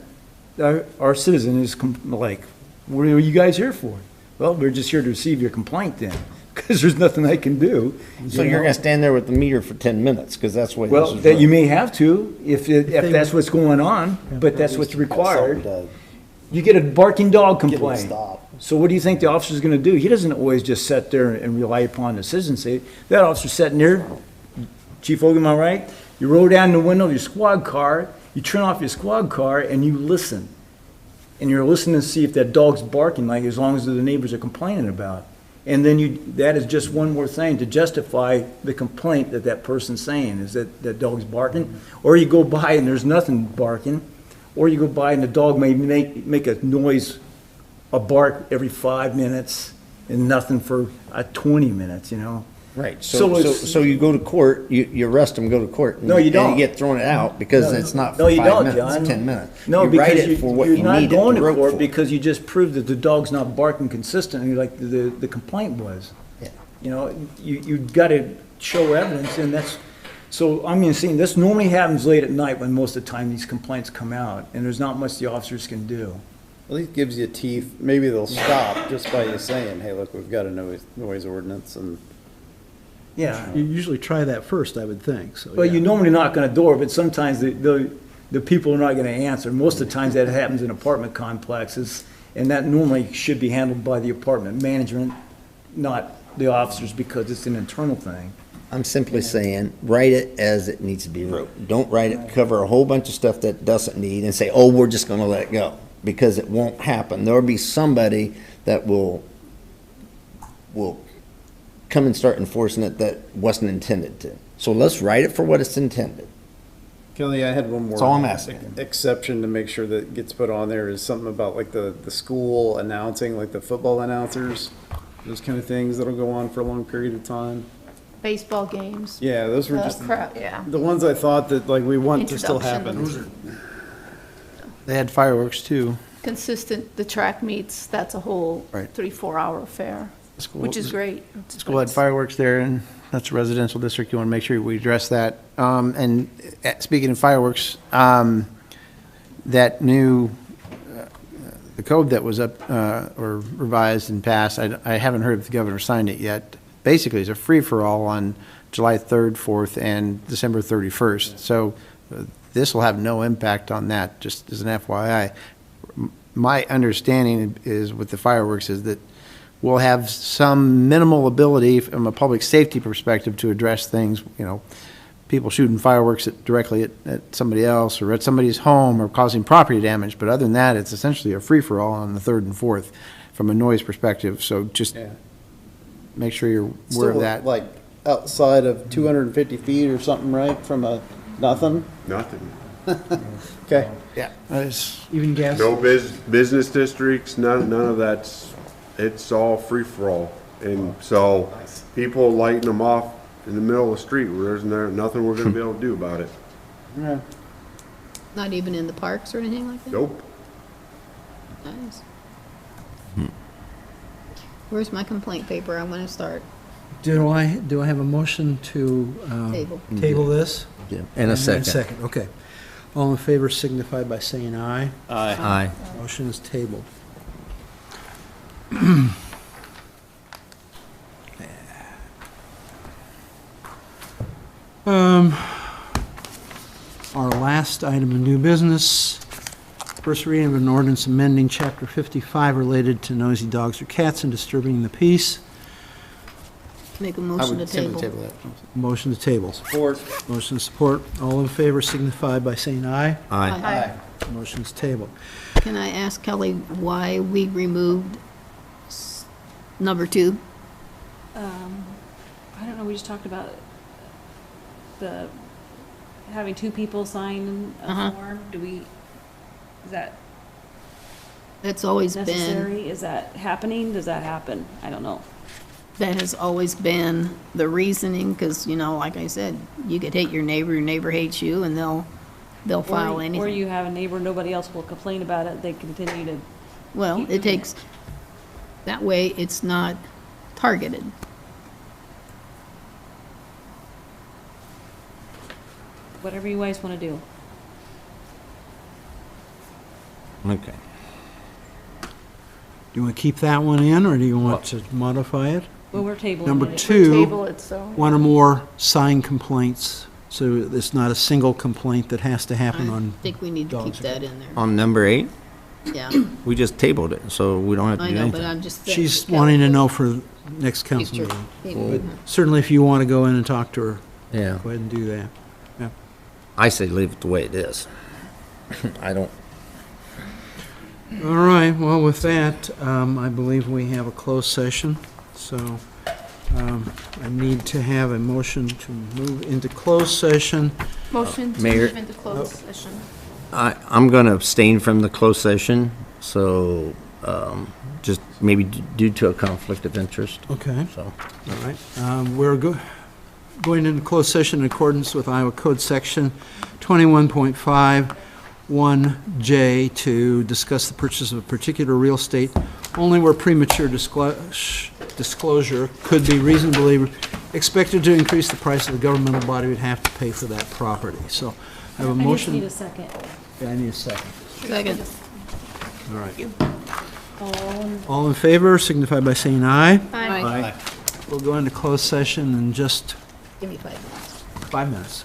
our citizen is like, what are you guys here for? Well, we're just here to receive your complaint then, because there's nothing I can do. So you're gonna stand there with the meter for 10 minutes, because that's what. Well, that you may have to, if that's what's going on, but that's what's required. You get a barking dog complaint. So what do you think the officer's gonna do? He doesn't always just sit there and rely upon the citizen. Say, that officer's sitting there, Chief Hogan, am I right? You roll down the window of your squad car, you turn off your squad car, and you listen. And you're listening to see if that dog's barking, like as long as the neighbors are complaining about. And then that is just one more thing to justify the complaint that person's saying, is that dog's barking. Or you go by and there's nothing barking. Or you go by and the dog may make a noise, a bark every 5 minutes and nothing for 20 minutes, Right, So it's- so you go to court, you arrest them, go to court. No, you don't. And you get thrown out because No. it's not No, for you 5 don't, minutes, John. 10 minutes. No, You write because it for what you're you not need it going to wrote court for. because you just proved that the dog's not barking consistently like the complaint was. Yeah. You got to show evidence, and seeing this normally happens late at night when most of the time these complaints come out, and there's not much the officers can do. At least gives you teeth. Maybe they'll stop just by you saying, hey, look, we've got a noise ordinance, and Yeah. You usually try that first, I would think, so. Well, yeah. you normally knock on a door, but sometimes the people are not going to answer. Most of the times that happens in apartment complexes, and that normally should be handled by the apartment management, not the officers, because it's an internal thing. I'm simply saying, write it as it needs to be wrote. Don't write it, cover a whole bunch of stuff that doesn't need, and say, oh, we're just gonna let it go, because it won't happen. There'll be somebody that will come and start enforcing it that wasn't intended to. So let's write it for what it's intended. Kelly, I had one more. That's all I'm asking. Exception to make sure that gets put on there is something about like the school announcing, like the football announcers, those kind of things that'll go on for a long period of time. baseball games. Yeah, those were just Crap, yeah. the ones I thought that like we want to still happen. Introduction. They had fireworks too. Consistent, the track meets, that's a whole Right. 3-4 hour affair, School- which is great. School had fireworks there, and that's a residential district. You want to make sure we address that. And speaking of fireworks, that new, the code that was up, or revised and passed, I haven't heard if the governor signed it yet. Basically, it's a free-for-all on July 3rd, 4th, and December 31st. So this will have no impact on that, just as an FYI. My understanding is with the fireworks is that we'll have some minimal ability from a public safety perspective to address things, people shooting fireworks directly at somebody else or at somebody's home or causing property damage. But other than that, it's essentially a free-for-all on the 3rd and 4th from a noise perspective. So just make sure you're aware of that. Still, like, outside of 250 feet or something, right, from a nothing? Nothing. Okay. Yeah. Even gas? No business districts, none of that's, it's all free-for-all. And so people lighting them off in the middle of the street where there's nothing we're gonna be able to do about it. Yeah. Not even in the parks or anything like that? Nope. Nice. Where's my complaint paper? I want to start. Do I have a motion to Table. table this? Yeah. And a second. Second, okay. All in favor signify by saying aye. Aye. Motion is tabled. Our last item of new business, first reading of an ordinance amending Chapter 55 related to noisy dogs or cats and disturbing the peace. Make a I motion to would simply table. table that. Motion to table. Support. Motion to support. All in favor signify by saying aye. Aye. Motion's tabled. Can I ask Kelly why we removed number 2? I don't know, we just talked about having 2 people sign a form. Is that That's always been, necessary? Is that happening? Does that happen? I don't know. that has always been the reasoning, because, like I said, you could hate your neighbor hates you, and they'll file anything. Or you have a neighbor, nobody else will complain about it, they continue to, Well, keep it doing takes, that way it's not targeted. whatever you guys want to do. Okay. Do you want to keep that one in, or do you want to modify it? Well, we're tabling Number it. 2, Table it, so. one or more sign complaints, so it's not a single complaint that has to happen I on. think we need to keep dogs. that in there. On number 8, Yeah, we just tabled it, so we don't have to I do know, but anything. I'm just saying. She's wanting to know for next council Future meeting. meeting. Certainly, if you want to go in and talk to her, Yeah. go ahead and do that. I say leave it the way it is. I don't, All right, well, with that, I believe we have a closed session, so I need to have a motion to move into closed session. Motion to Mayor- move into closed session. I'm going to abstain from the closed session, so just maybe due to a conflict of interest, Okay, so. all right. We're going into closed session in accordance with Iowa Code Section 21.51J to discuss the purchase of a particular real estate only where premature disclosure could be reasonably expected to increase the price of the governmental body would have to pay for that property. So I have a I just motion. need a second. Yeah, I need a second. Second. All right. All All in favor signify by saying aye. Aye. We'll go into closed session in just Give me 5 minutes. 5 minutes.